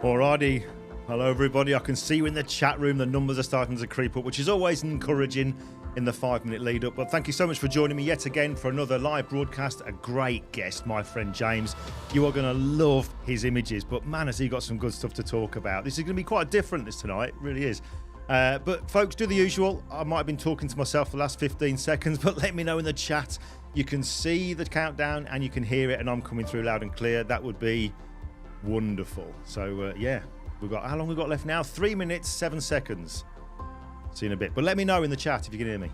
Alrighty. Hello everybody, I can see you in the chat room. The numbers are starting to creep up, which is always encouraging in the 5-minute lead up. But thank you so much for joining me yet again for another live broadcast. A great guest, my friend James. You are going to love his images, but man, has he got some good stuff to talk about. This is going to be quite different this tonight, it really is. But folks, do the usual. I might have been talking to myself for the last 15 seconds, but let me know in the chat. You can see the countdown and you can hear it, and I'm coming through loud and clear. That would be wonderful. So yeah, we've got, how long we've got left now? 3 minutes 7 seconds. See you in a bit, but let me know in the chat if you can hear me.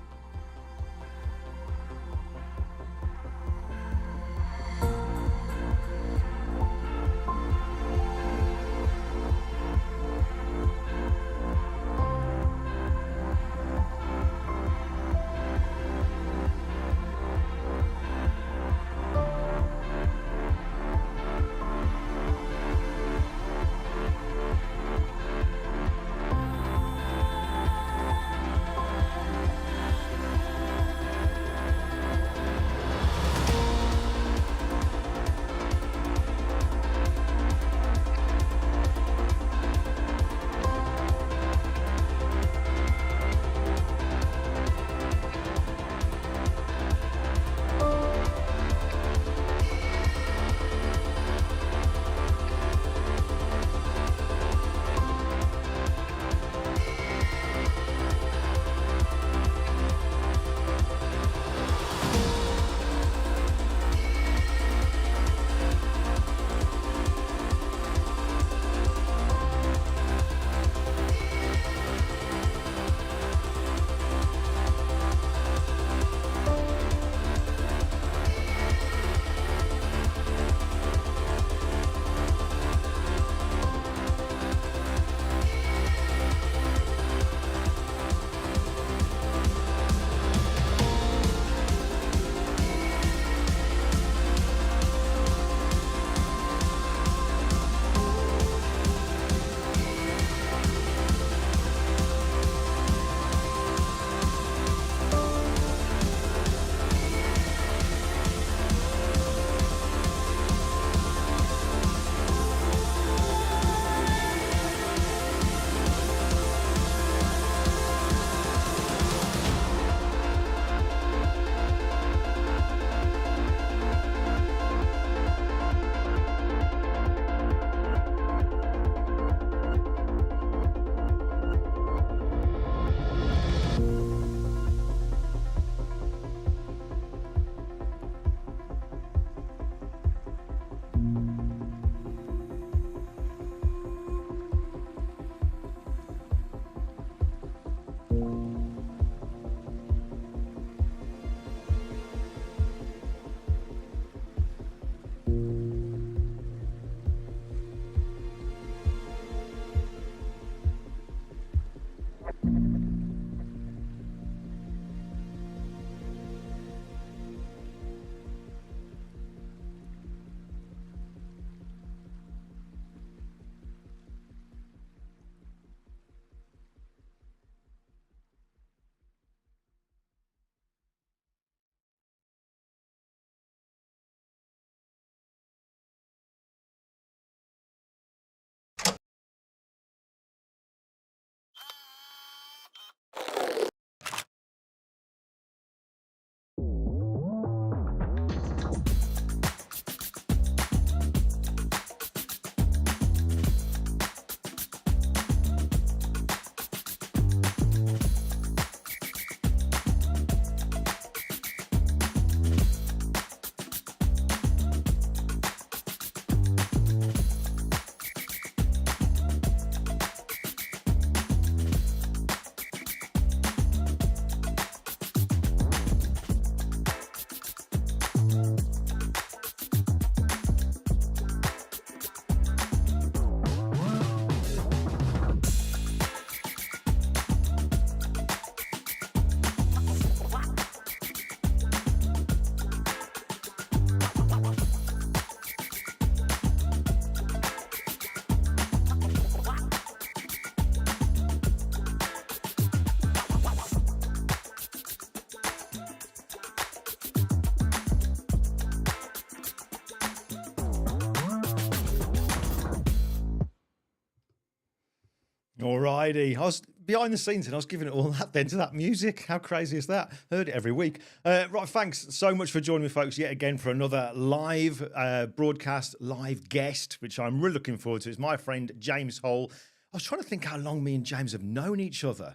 Alrighty, I was behind the scenes and I was giving it all that then to that music. How crazy is that? Heard it every week. Right, thanks so much for joining me, folks, yet again for another live broadcast, live guest, which I'm really looking forward to. It's my friend James Hole. I was trying to think how long me and James have known each other,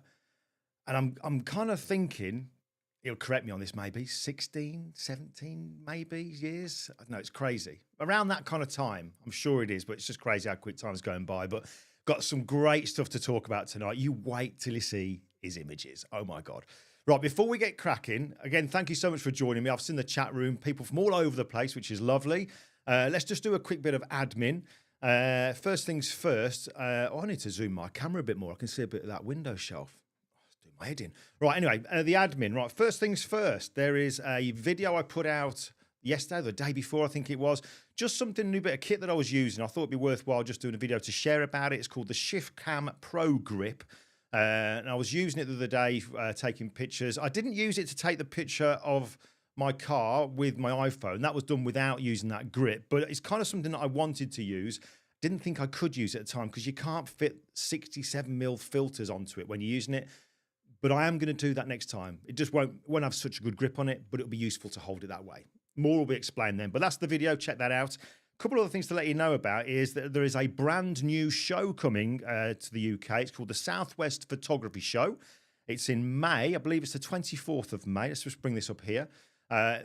and I'm kind of thinking, he'll correct me on this, maybe 16, 17, maybe years. I don't know, it's crazy. Around that kind of time, I'm sure it is, but it's just crazy how quick time's going by. But got some great stuff to talk about tonight. You wait till you see his images. Oh my God. Right, before we get cracking, again, thank you so much for joining me. I've seen the chat room, people from all over the place, which is lovely. Let's just do a quick bit of admin. First things first, I need to zoom my camera a bit more. I can see a bit of that window shelf. Do my head in. Right, anyway, the admin. Right, first things first, there is a video I put out yesterday, the day before, I think it was, just something, new bit of kit that I was using. I thought it'd be worthwhile just doing a video to share about it. It's called the ShiftCam Pro Grip. And I was using it the other day, taking pictures. I didn't use it to take the picture of my car with my iPhone. That was done without using that grip, but it's kind of something that I wanted to use. Didn't think I could use it at the time because you can't fit 67mm filters onto it when you're using it. But I am going to do that next time. It just won't have such a good grip on it, but it'll be useful to hold it that way. More will be explained then, but that's the video. Check that out. A couple of other things to let you know about is that there is a brand new show coming to the UK. It's called the Southwest Photography Show. It's in May. I believe it's the 24th of May. Let's just bring this up here.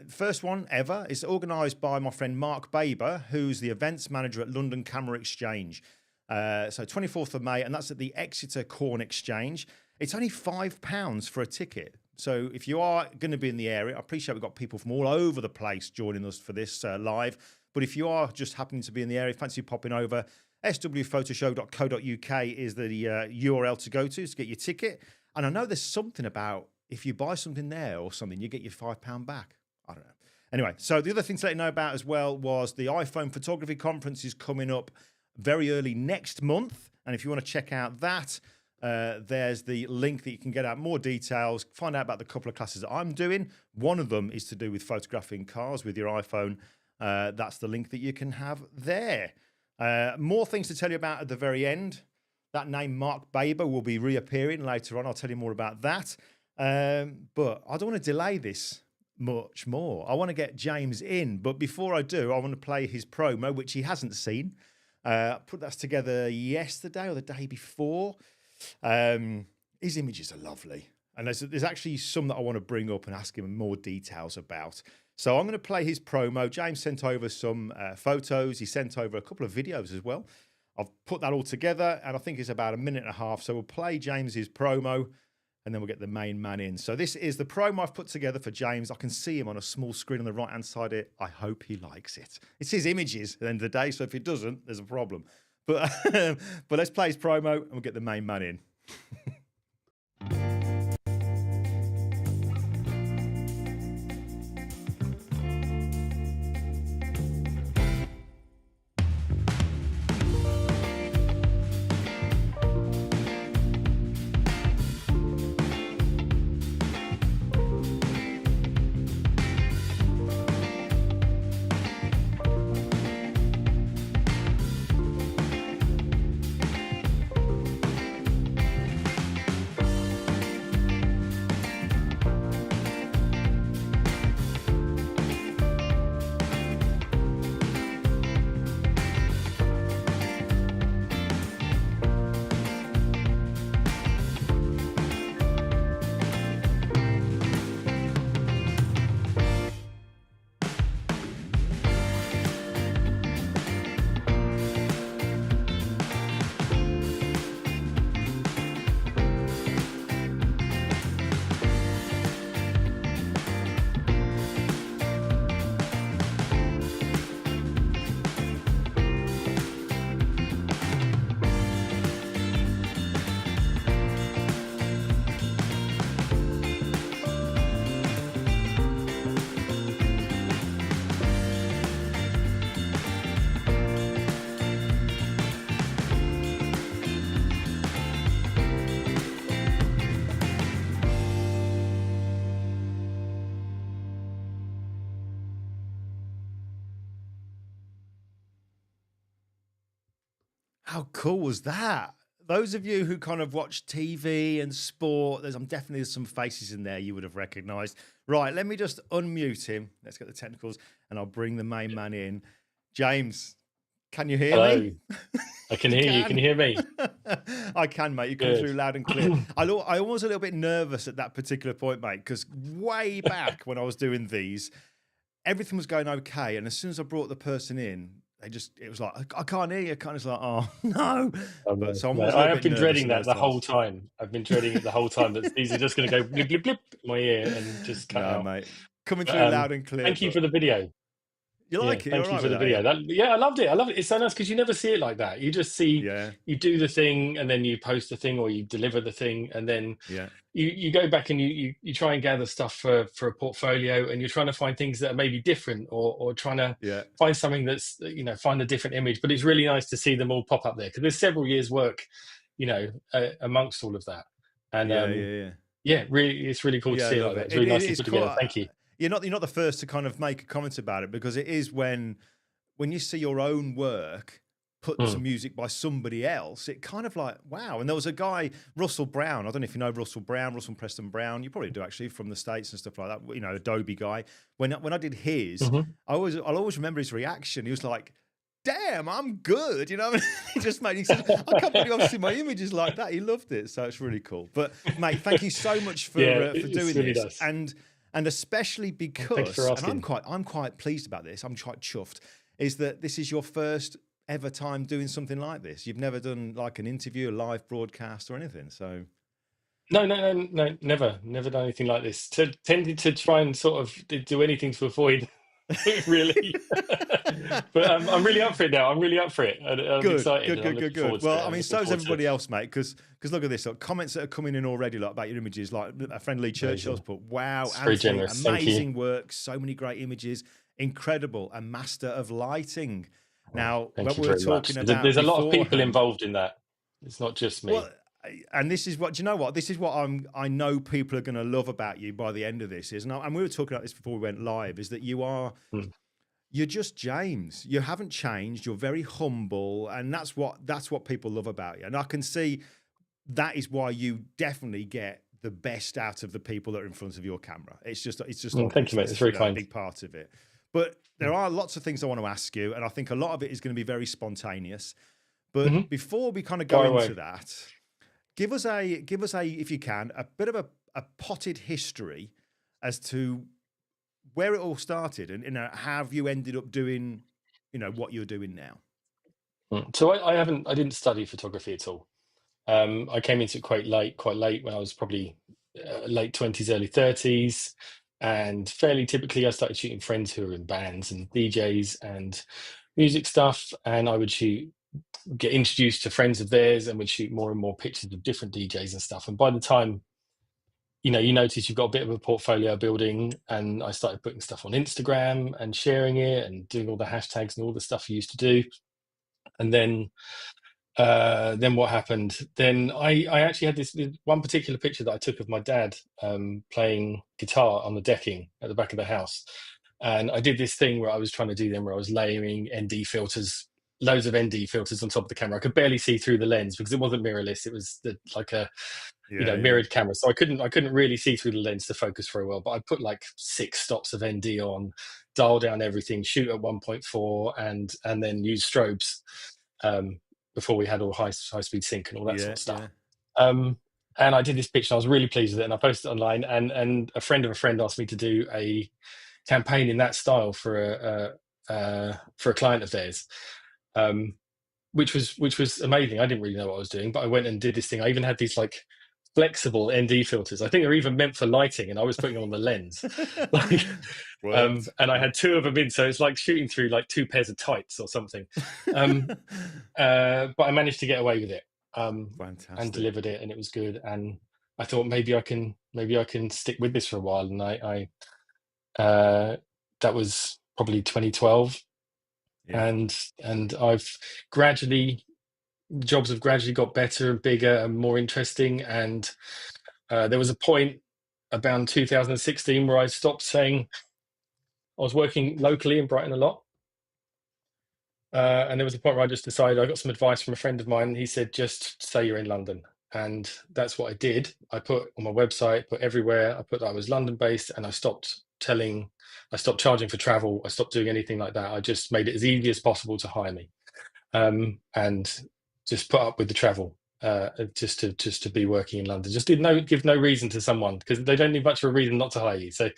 First one ever. It's organised by my friend Mark Baber, who's the events manager at London Camera Exchange. So 24th of May, and that's at the Exeter Corn Exchange. It's only £5 for a ticket. So if you are going to be in the area, I appreciate we've got people from all over the place joining us for this live. But if you are just happening to be in the area, fancy popping over, swphotoshow.co.uk is the URL to go to get your ticket. And I know there's something about if you buy something there or something, you get your £5 back. I don't know. Anyway, so the other thing to let you know about as well was the iPhone Photography Conference is coming up very early next month. And if you want to check out that, there's the link that you can get out more details, find out about the couple of classes that I'm doing. One of them is to do with photographing cars with your iPhone. That's the link that you can have there. More things to tell you about at the very end. That name, Mark Baber, will be reappearing later on. I'll tell you more about that. But I don't want to delay this much more. I want to get James in. But before I do, I want to play his promo, which he hasn't seen. I put that together yesterday or the day before. His images are lovely. And there's actually some that I want to bring up and ask him more details about. So I'm going to play his promo. James sent over some photos. He sent over a couple of videos as well. I've put that all together, and I think it's about a minute and a half. So we'll play James's promo, and then we'll get the main man in. So this is the promo I've put together for James. I can see him on a small screen on the right-hand side here. I hope he likes it. It's his images at the end of the day, so if he doesn't, there's a problem. But, but let's play his promo, and we'll get the main man in. How cool was that? those of you who kind of watch TV and sport, I'm definitely there's some faces in there you would have recognised. Right, let me just unmute him. Let's get the technicals, and I'll bring the main man in. James, can you hear me? I can hear you. Can you hear me? I can, mate. You come through loud and clear. I was a little bit nervous at that particular point, mate, because way back when I was doing these, everything was going okay, and as soon as I brought the person in, it was like, I can't hear you. Kind of like, oh no. But so I have been dreading that the whole time. I've been dreading it the whole time. That these are just going to go blip blip blip in my ear and just cut out. Mate, coming through loud and clear. Thank you for the video. You like it? Thank you for the video. I loved it. I love it. It's so nice because you never see it like that. You just see, you do the thing and then you post the thing or you deliver the thing and then you go back and you try and gather stuff for a portfolio and you're trying to find things that are maybe different or trying to find something that's, find a different image. But it's really nice to see them all pop up there because there's several years work, amongst all of that. And really, it's really cool to see it like that. It's really nice to put together. Thank you. You're not the first to kind of make a comment about it because it is when you see your own work put to music by somebody else, it kind of like, wow. And there was a guy, Russell Brown. I don't know if you know Russell Preston Brown. You probably do actually, from the States and stuff like that. Adobe guy. When I did his, I'll always remember his reaction. He was like, damn, I'm good. You know what I mean? He said, I can't believe I've seen my images like that. He loved it. So it's really cool. But mate, thank you so much for doing really this. And especially because, and I'm quite pleased about this. I'm quite chuffed. Is that this is your first ever time doing something like this? You've never done like an interview, a live broadcast, or anything. So, no, never done anything like this. Tended to try and sort of do anything to avoid. Really, but I'm really up for it now. I'm really up for it. I'm excited. Good. Well, I mean, so is everybody else, mate. Because look at this. Look, comments that are coming in already, like about your images. Like a friend Lee Churchill's put, "Wow, Anthony, amazing work. So many great images. Incredible. A master of lighting." Now, what we were talking about, there's a lot of people involved in that. It's not just me. Well, and this is what, do you know what? This is what I know people are going to love about you by the end of this is, and we were talking about this before we went live, is that you're just James. You haven't changed. You're very humble, and that's what people love about you. And I can see that is why you definitely get the best out of the people that are in front of your camera. It's just thank you, mate. It's very kind. A big part of it. But there are lots of things I want to ask you, and I think a lot of it is going to be very spontaneous. But before we kind of go into that, give us a, if you can, a bit of a potted history as to where it all started and how have you ended up doing, what you're doing now. So I didn't study photography at all. I came into it quite late when I was probably late 20s, early 30s. And fairly typically I started shooting friends who were in bands and DJs and music stuff. And I would get introduced to friends of theirs and would shoot more and more pictures of different DJs and stuff. And by the time, you notice you've got a bit of a portfolio building, and I started putting stuff on Instagram and sharing it and doing all the hashtags and all the stuff you used to do. And then what happened? Then I actually had this one particular picture that I took of my dad playing guitar on the decking at the back of the house. And I did this thing where I was trying to do them where I was layering ND filters, loads of ND filters on top of the camera. I could barely see through the lens because it wasn't mirrorless. It was like a mirrored camera. So I couldn't really see through the lens to focus very well. But I put like 6 stops of ND on, dial down everything, shoot at 1.4 and then use strobes. Before we had all high speed sync and all that sort of stuff. And I did this picture. I was really pleased with it, and I posted it online. And a friend of a friend asked me to do a campaign in that style for a client of theirs, which was amazing. I didn't really know what I was doing, but I went and did this thing. I even had these like flexible ND filters. I think they're even meant for lighting, and I was putting them on the lens. And I had 2 of them in, so it's like shooting through like 2 pairs of tights or something. But I managed to get away with it and delivered it, and it was good. And I thought maybe I can stick with this for a while. And I that was probably 2012, and I've jobs have gradually got better and bigger and more interesting. And there was a point about 2016 where I stopped saying I was working locally in Brighton a lot. And there was a point where I just decided, I got some advice from a friend of mine. He said, just say you're in London. And that's what I did. I put on my website, put everywhere, I put that I was London based, and I stopped charging for travel. I stopped doing anything like that. I just made it as easy as possible to hire me, and just put up with the travel. Just to be working in London, just give no reason to someone, because they don't need much of a reason not to hire you. So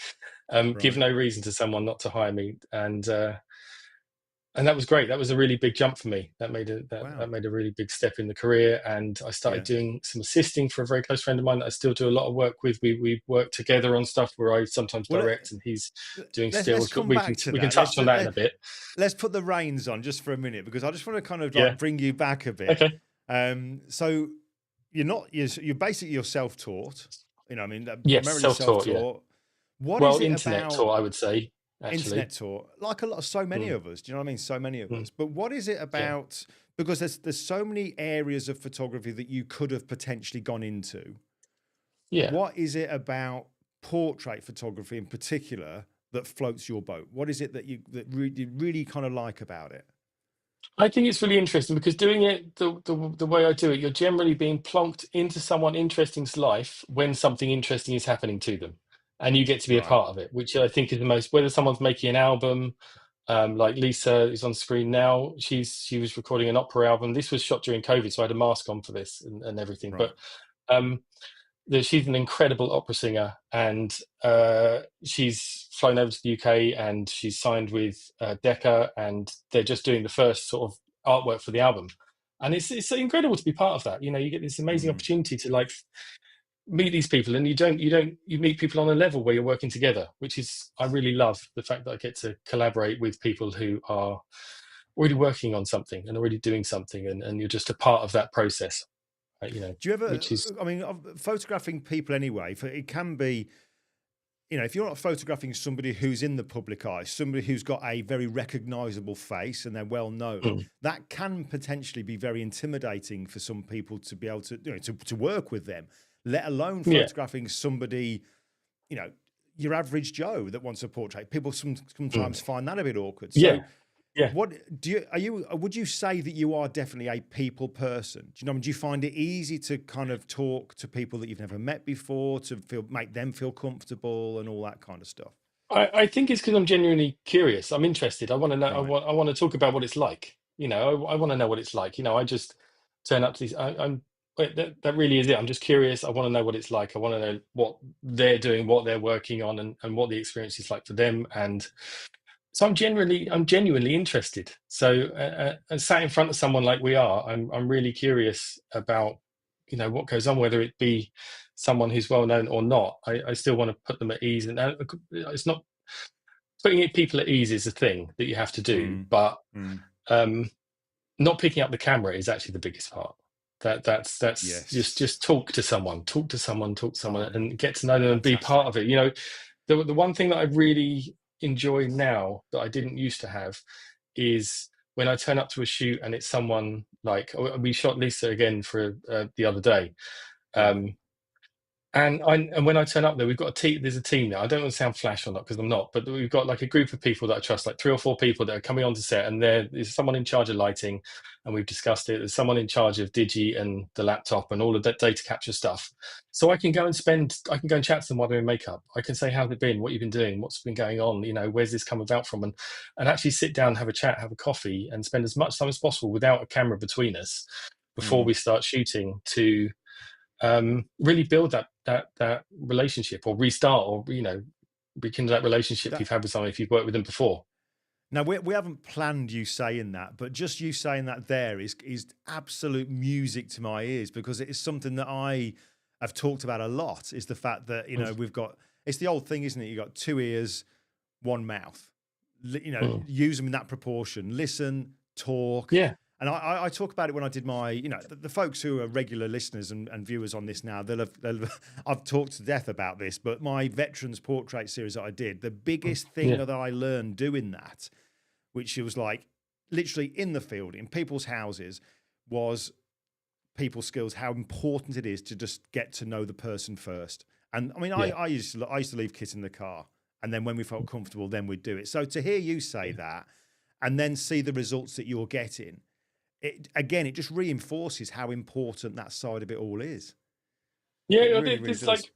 give Right. no reason to someone not to hire me, and that was great. That was a really big jump for me. That made Wow. that made a really big step in the career. And I started Yeah. doing some assisting for a very close friend of mine that I still do a lot of work with. We work together on stuff where I sometimes Well, direct and he's doing let's stills, but come back to we can that. touch on that in a bit. Let's put the reins on just for a minute, because I just want to kind of Yeah. like bring you back a bit. Okay. So you're basically you're self-taught. You know, I mean, Yes, primarily self-taught. Yeah. self-taught. What Well, is it internet about taught, I would say, actually. internet taught? Like so many Mm, of us. Do you know what I mean? So many of mm, us. But what is it yeah. about? Because there's so many areas of photography that you could have potentially gone into. Yeah. What is it about portrait photography in particular that floats your boat? What is it that you really kind of like about it? I think it's really interesting because doing it the way I do it, you're generally being plonked into someone interesting's life when something interesting is happening to them, and you get to be a Right. part of it, which I think is the most. Whether someone's making an album, like Lisa is on screen now, she was recording an opera album. This was shot during COVID, so I had a mask on for this and everything. Right. But um, she's an incredible opera singer, and she's flown over to the UK and she's signed with Decca, and they're just doing the first sort of artwork for the album. And it's incredible to be part of that. You know, you get this amazing Mm. opportunity to like meet these people, and you meet people on a level where you're working together, which is, I really love the fact that I get to collaborate with people who are already working on something and already doing something, and you're just a part of that process. You know, Do you ever? which is I mean, photographing people anyway. It can be, you know, if you're not photographing somebody who's in the public eye, somebody who's got a very recognizable face and they're well known, mm, that can potentially be very intimidating for some people to be able to, you know, to work with them, let alone yeah. photographing somebody, you know, your average Joe that wants a portrait. People Mm. sometimes find that a bit awkward. So Yeah, yeah. would you say that you are definitely a people person? Do you know, do you find it easy to kind of talk to people that you've never met before, to make them feel comfortable and all that kind of stuff? I think it's because I'm genuinely curious. I'm interested. I want to know. Right. I want to talk about what it's like. You know, I want to know what it's like. You know, I just turn up to these. That really is it. I'm just curious. I want to know what it's like. I want to know what they're doing, what they're working on, and what the experience is like for them. And so I'm genuinely interested. So and sat in front of someone like we are, I'm really curious about, you know, what goes on, whether it be someone who's well known or not. I still want to put them at ease, and it's not putting people at ease is a thing that you have to do, Mm. but Mm. not picking up the camera is actually the biggest part. That's Yes. just talk to someone, Oh, and get to know them and be part fantastic. of it. You know, the one thing that I really enjoy now that I didn't used to have is when I turn up to a shoot and it's someone like, we shot Lisa again for the other day. Right. Um, and when I turn up there, we've got a team. There's a team now. I don't want to sound flash or not, because I'm not. But we've got like a group of people that I trust, like 3 or 4 people that are coming onto set, and there's someone in charge of lighting, and we've discussed it. There's someone in charge of digi and the laptop and all of that data capture stuff. So I can go and chat to them while they're in makeup. I can say, how's it been? What you've been doing? What's been going on? You know, where's this come about from? And actually sit down, have a chat, have a coffee, and spend as much time as possible without a camera between us before Mm. we start shooting, to really build that relationship, or restart, or, you know, rekindle that relationship That you've had with someone if you've worked with them before. Now we haven't planned you saying that, but just you saying that there is absolute music to my ears, because it is something that I have talked about a lot. Is the fact that, you know, Mm, it's the old thing, isn't it? You got 2 ears, 1 mouth. You know, mm. use them in that proportion. Listen, talk. Yeah, And I talk about it when I did my, you know, the folks who are regular listeners and viewers on this now, I've talked to death about this, but my veterans portrait series that I did, the biggest thing yeah, that I learned doing that, which was like literally in the field, in people's houses, was people skills, how important it is to just get to know the person first. And I mean, yeah, I used to leave Kit in the car, and then when we felt comfortable, then we'd do it. So to hear you say yeah. that, and then see the results that you're getting, it just reinforces how important that side of it all is. It Yeah, really, really there's does. like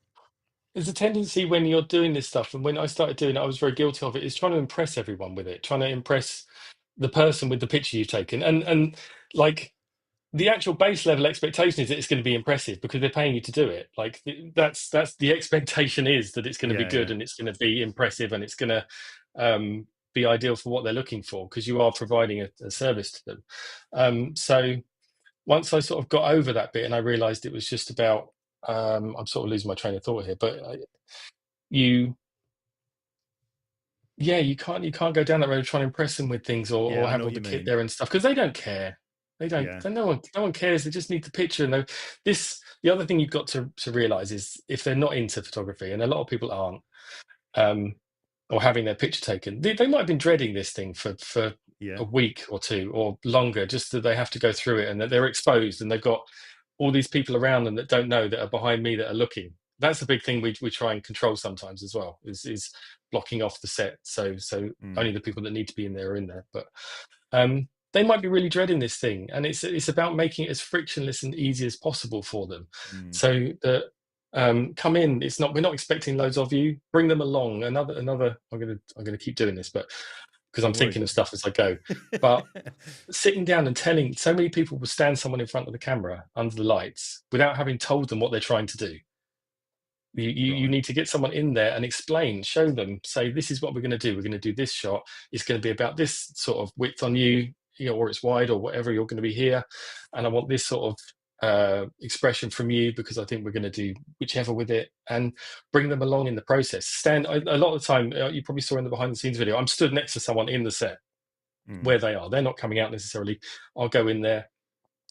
there's a tendency when you're doing this stuff, and when I started doing it, I was very guilty of it, is trying to impress everyone with it, trying to impress the person with the picture you've taken. And like the actual base level expectation is that it's going to be impressive because they're paying you to do it. Like that's the expectation, is that it's going to be Yeah, good yeah. and it's going to be impressive and it's going to be ideal for what they're looking for, because you are providing a service to them. So once I sort of got over that bit and I realized it was just about, I'm sort of losing my train of thought here, but you yeah, you can't go down that road trying to impress them with things, Yeah, or I have know all what the you kit mean. there and stuff, because they don't care. They don't. Yeah. No one cares. They just need the picture. And the other thing you've got to realize is, if they're not into photography, and a lot of people aren't, um, or having their picture taken, they might have been dreading this thing for Yeah. a week or two or longer, just that they have to go through it and that they're exposed and they've got all these people around them that don't know, that are behind me, that are looking. That's a big thing we try and control sometimes as well, is blocking off the set, so Mm. only the people that need to be in there are in there. But they might be really dreading this thing, and it's about making it as frictionless and easy as possible for them, Mm. so that come in. We're not expecting loads of you. Bring them along. Another. I'm gonna keep doing this, but because I'm Don't worry. thinking of stuff as I go. But sitting down and telling, so many people will stand someone in front of the camera under the lights without having told them what they're trying to do. You Right. need to get someone in there and explain, show them, say, this is what we're going to do. We're going to do this shot. It's going to be about this sort of width on you, or it's wide, or whatever. You're going to be here, and I want this sort of expression from you, because I think we're going to do whichever with it, and bring them along in the process. A lot of the time, you probably saw in the behind the scenes video, I'm stood next to someone in the set Mm. where they are. They're not coming out necessarily. I'll go in there,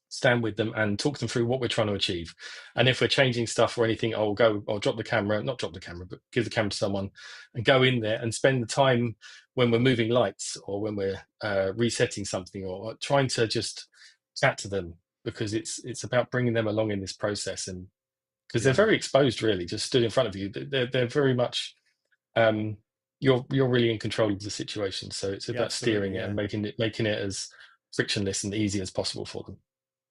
stand with them and talk them through what we're trying to achieve. And if we're changing stuff or anything, I'll drop the camera, not drop the camera, but give the camera to someone and go in there and spend the time when we're moving lights, or when we're resetting something, or trying to just chat to them, because it's about bringing them along in this process. And because they're Yeah. very exposed, really, just stood in front of you. They're very much, you're really in control of the situation. So it's Yeah, about steering absolutely. it Yeah. and making it as frictionless and easy as possible for them.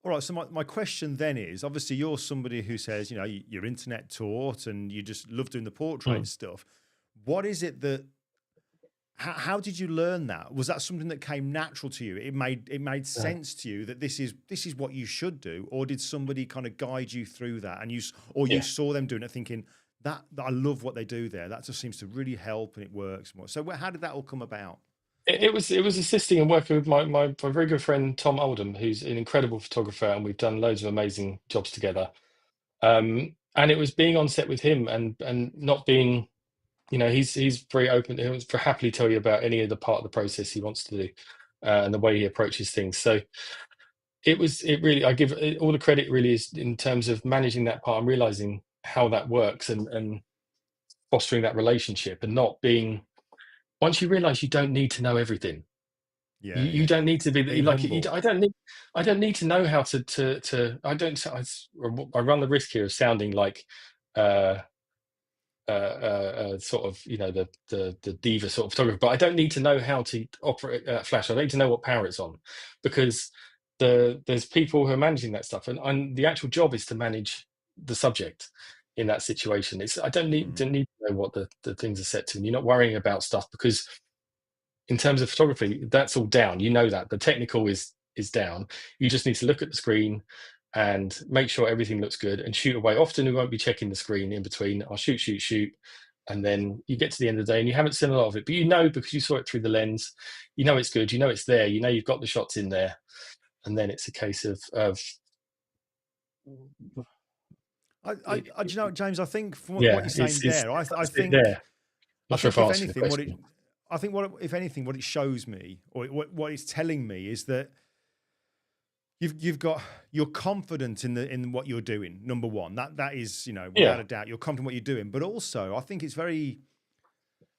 All right. So my question then is, obviously you're somebody who says, you're internet taught and you just love doing the portrait stuff. What is it that, how did you learn that? Was that something that came natural to you? It made sense to you that this is what you should do? Or did somebody kind of guide you through that, and you Yeah. saw them doing it thinking that I love what they do there. That just seems to really help and it works more. So how did that all come about? It was assisting and working with my very good friend Tom Oldham, who's an incredible photographer, and we've done loads of amazing jobs together. And it was being on set with him, and not being, he's very open. He'll happily tell you about any of the part of the process he wants to do, and the way he approaches things. So it really, I give all the credit, really, is in terms of managing that part and realizing how that works, and fostering that relationship, and not being, once you realize you don't need to know everything. Yeah, You yeah. don't need to be Being like, humble. I don't need to know how I don't, I run the risk here of sounding like uh sort of, the diva sort of photographer, but I don't need to know how to operate flash. I don't need to know what power it's on, because there's people who are managing that stuff, and the actual job is to manage the subject in that situation. I don't need to know what the things are set to, and you're not worrying about stuff, because in terms of photography, that's all down. That the technical is down. You just need to look at the screen and make sure everything looks good, and shoot away. Often we won't be checking the screen in between. I'll shoot, and then you get to the end of the day and you haven't seen a lot of it, but because you saw it through the lens, it's good. It's there. You've got the shots in there, and then it's a case of Do you know what, James? I think from what yeah, you're saying it's there, that's it there. I Not sure think if I if answered the anything, question. what it shows me, or what it's telling me, is that you're confident in what you're doing. Number one, that is, without Yeah, a doubt, you're confident in what you're doing. But also, I think it's very,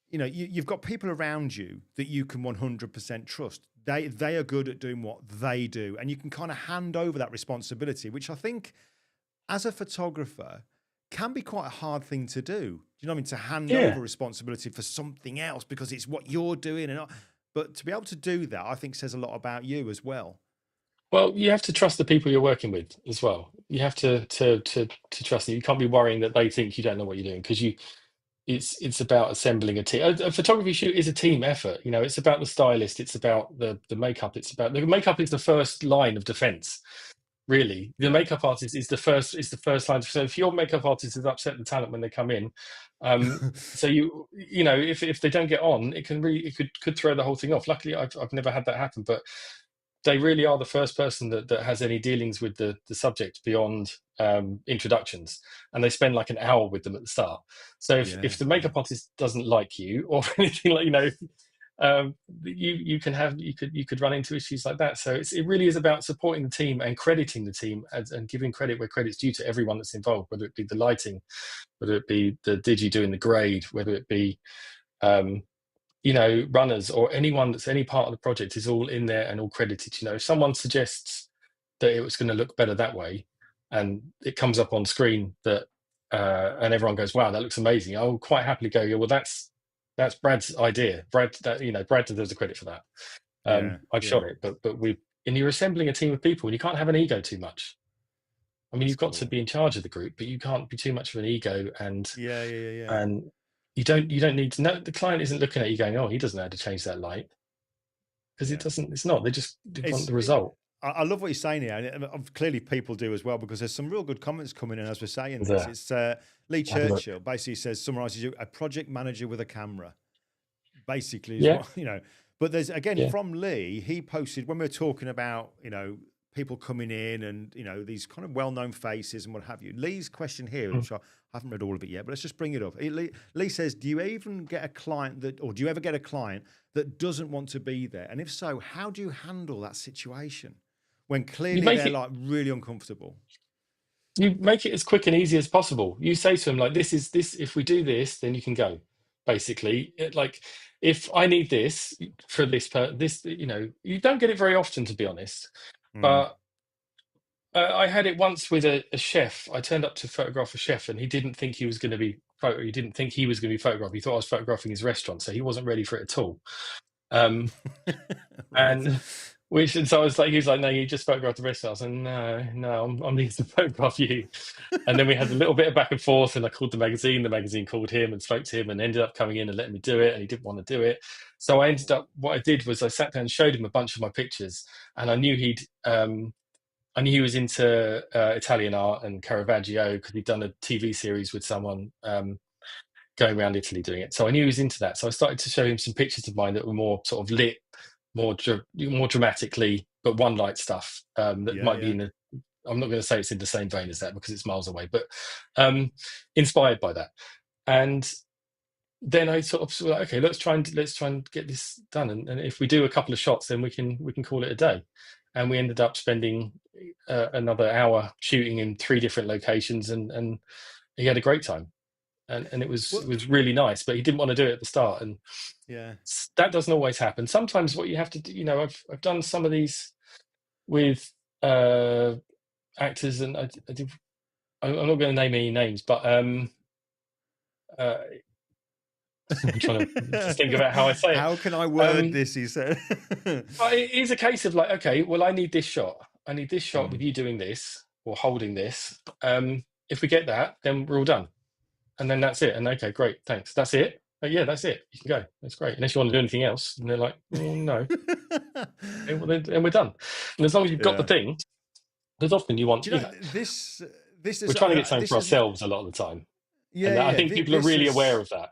you've got people around you that you can 100% trust. They are good at doing what they do, and you can kind of hand over that responsibility, which I think, as a photographer, can be quite a hard thing to do. Do you know what I mean? To hand yeah, over responsibility for something else because it's what you're doing, but to be able to do that, I think says a lot about you as well. Well, you have to trust the people you're working with as well. You have to trust them. You can't be worrying that they think you don't know what you're doing, because it's about assembling a team. A photography shoot is a team effort. You know, it's about the stylist, it's about the makeup, it's about the makeup is the first line of defense. Really, the Yeah. makeup artist is the first line. So if your makeup artist has upset the talent when they come in, so you know, if they don't get on, it could throw the whole thing off. Luckily, I've never had that happen, but they really are the first person that has any dealings with the subject beyond introductions, and they spend like an hour with them at the start. So if the makeup artist doesn't like you or anything, like, you know, you could run into issues like that. So it really is about supporting the team and crediting the team, and giving credit where credit's due to everyone that's involved, whether it be the lighting, whether it be the digi doing the grade, whether it be you know, runners, or anyone that's any part of the project is all in there and all credited. You know, if someone suggests that it was going to look better that way, and it comes up on screen that and everyone goes, wow, that looks amazing, I'll quite happily go, yeah, well, that's Brad's idea. Brad deserves the credit for that. I've shot it, but you're assembling a team of people, and you can't have an ego too much. I mean, you've got to be in charge of the group, but you can't be too much of an ego. And and you don't need to know. The client isn't looking at you going, oh, he doesn't know how to change that light, because it doesn't. It's not. They just want the result. I love what you're saying here, and clearly people do as well, because there's some real good comments coming in as we're saying this. It's 𝐓𝐡𝐞 basically says, summarises you, a project manager with a camera, basically, is what, you know. But there's, again, from Lee, he posted, when we were talking about, you know, people coming in and, you know, these kind of well-known faces and what have you. Lee's question here, which I haven't read all of it yet, but let's just bring it up. Lee says, do you even get a client or do you ever get a client that doesn't want to be there? And if so, how do you handle that situation when clearly they're like really uncomfortable? You make it as quick and easy as possible. You say to them, like, this, if we do this, then you can go. Basically, like, if I need this for this, you know, you don't get it very often, to be honest. But I had it once with a chef. I turned up to photograph a chef, and he didn't think he was going to be photographed. He thought I was photographing his restaurant, so he wasn't ready for it at all. And so I was like, he was like, no, you just photographed the restaurant. I was like, no, I'm needing to photograph you. And then we had a little bit of back and forth, and I called the magazine. The magazine called him and spoke to him, and ended up coming in and letting me do it. And he didn't want to do it, so what I did was I sat down and showed him a bunch of my pictures, and I knew he was into Italian art and Caravaggio, because he'd done a TV series with someone going around Italy doing it. So I knew he was into that. So I started to show him some pictures of mine that were more sort of lit, more dramatically, but one light stuff that might be in the. I'm not going to say it's in the same vein as that, because it's miles away, but inspired by that. And then I sort of like, okay, let's try and get this done. And if we do a couple of shots, then we can call it a day. And we ended up spending another hour shooting in 3 different locations, and he had a great time, and it was really nice. But he didn't want to do it at the start, and that doesn't always happen. Sometimes what you have to do, you know, I've done some of these with actors, and I'm not going to name any names, but I'm trying to just think about how I say it. How can I word this? He said. It is a case of like, okay, well, I need this shot. I need this shot with you doing this or holding this. If we get that, then we're all done, and then that's it. And okay, great, thanks. That's it. Yeah, that's it. You can go. That's great. Unless you want to do anything else, and they're like, no. And we're done. And as long as you've got the thing, because often you want. Do you know, this is. We're trying to get something for ourselves a lot of the time. And I think people are really aware of that.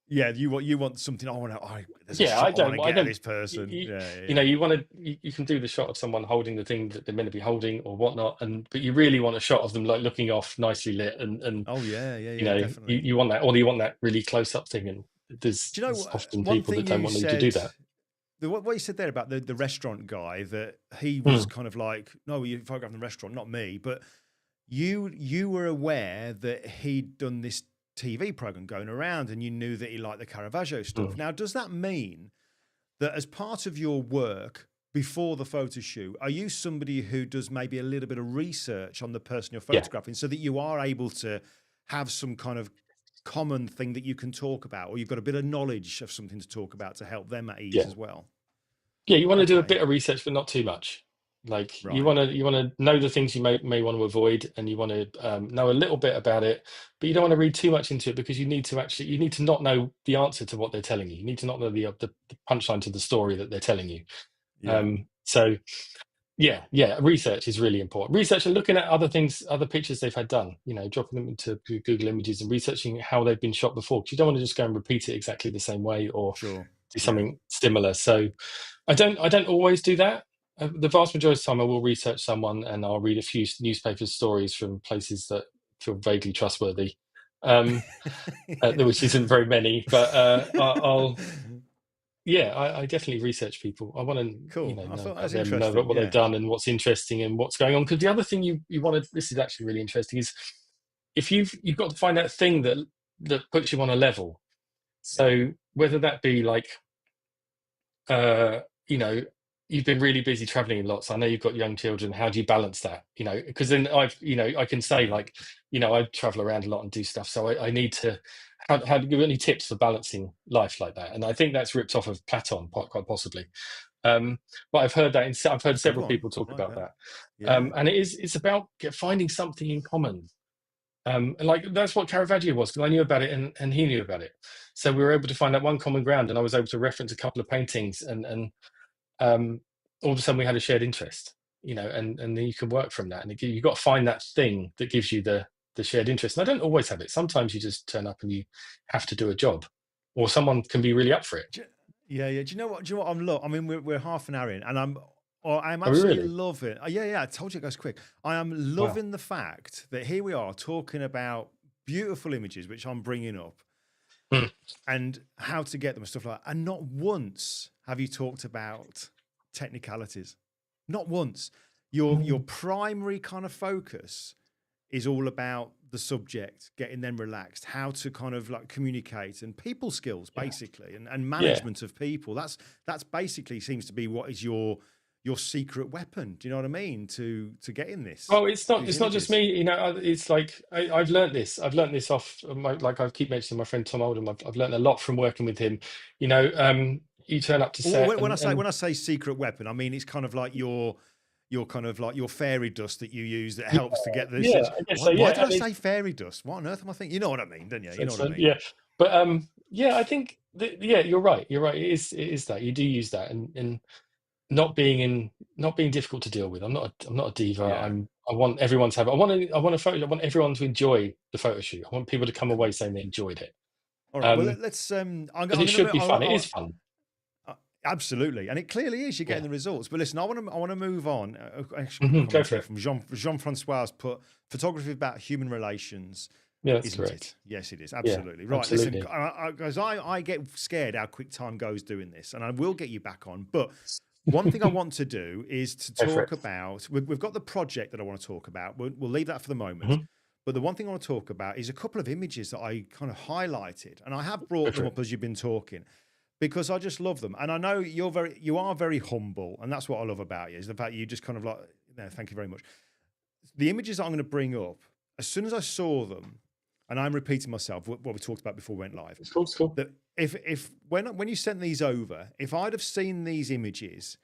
Yeah, you want something. I want to. I don't get this person. You know, you can do the shot of someone holding the thing that they're meant to be holding or whatnot, but you really want a shot of them like looking off, nicely lit, and you know, definitely. You want that, or you want that really close up thing. And there's often people that don't want you to do that. What you said there about the restaurant guy, that he was kind of like, no, you're photographing the restaurant, not me. But you were aware that he'd done this TV program going around, and you knew that he liked the Caravaggio stuff. Now, does that mean that as part of your work before the photo shoot, are you somebody who does maybe a little bit of research on the person you're photographing, so that you are able to have some kind of common thing that you can talk about, or you've got a bit of knowledge of something to talk about to help them at ease Yeah. as well. Yeah, you want to do a Okay, bit of research, but not too much. Like right. you want to know the things you may want to avoid, and you want to know a little bit about it, but you don't want to read too much into it, because you need to not know the answer to what they're telling you. You need to not know the punchline to the story that they're telling you. Yeah, So yeah, research is really important. Research and looking at other things, other pictures they've had done. Dropping them into Google Images and researching how they've been shot before, because you don't want to just go and repeat it exactly the same way, or sure. do Yeah, something similar. So I don't always do that. The vast majority of the time, I will research someone and I'll read a few newspaper stories from places that feel vaguely trustworthy, which isn't very many. But I definitely research people. I want to cool. I know thought about that's them, know interesting. about what they've Yeah, done and what's interesting and what's going on. Because the other thing you want to, this is actually really interesting, is if you've got to find that thing that puts you on a level. yeah, So whether that be like uh, you know, you've been really busy traveling lots. I know you've got young children. How do you balance that? Because then I can say, yeah. like, I travel around a lot and do stuff. So I need to, how do you give any tips for balancing life like that? And I think that's ripped off of Platon, quite possibly. But I've heard that, I've heard That's a good several one. people talk I like about that. that. Yeah, And it's about finding something in common. And like that's what Caravaggio was, because I knew about it and he knew about it. So we were able to find that one common ground, and I was able to reference a couple of paintings, and all of a sudden we had a shared interest, and then you can work from that. And you've got to find that thing that gives you the shared interest. And I don't always have it. Sometimes you just turn up and you have to do a job, or someone can be really up for it. yeah. Do you know what? I mean, we're half an hour in, and I'm Are we absolutely really? loving. Yeah. I told you it goes quick. I am Wow. loving the fact that here we are talking about beautiful images, which I'm bringing up, Mm. and how to get them and stuff like that. And not once have you talked about technicalities. Not once. Your Mm. primary kind of focus is all about the subject, getting them relaxed, how to kind of like communicate and people skills, Yeah. basically, and Yeah. management of people. That's basically seems to be what is your secret weapon. Do you know what I mean? To get in Well, it's not. these It's not just images. me. It's like I've learned this. I've learned this off. Like I keep mentioning my friend Tom Oldham. I've learned a lot from working with him. You turn up to Or set when and I say secret weapon, I mean it's kind of like your kind of like your fairy dust that you use that yeah, helps to get this. yeah, I guess so. Why Yeah, did I and say fairy dust? What on earth am I thinking? You know what I mean, don't you? You know what I mean? yeah, but yeah, I think yeah, you're right. You're right. It is that you do use that, and not being difficult to deal with. I'm not a diva. Yeah. I want everyone to have. I want a photo. I want everyone to enjoy the photo shoot. I want people to come away Cool. saying they enjoyed it. All right. Well, Um, let's. I'm because it going should to. be fun. It is fun. Absolutely, and it clearly is. You're getting Yeah. the results. But listen, I want to move on. Actually, a couple of Go comments for here it. from Jean Francois put photography about human relations, Yeah, that's isn't correct. it? Yes, it is. Yeah, Absolutely. Right. Listen, absolutely. guys, I get scared how quick time goes doing this, and I will get you back on. But one thing I want to do is to Go for talk it. about. We've got the project that I want to talk about. We'll leave that for the moment. Mhm. But the one thing I want to talk about is a couple of images that I kind of highlighted, and I have Go brought for them it. up as you've been talking because I just love them. And I know you are very humble, and that's what I love about you is the fact you just kind of like, thank you very much. The images that I'm going to bring up, as soon as I saw them, and I'm repeating myself what we talked about before we went live, It's cool. It's cool. that if when you sent these over, if I'd have seen these images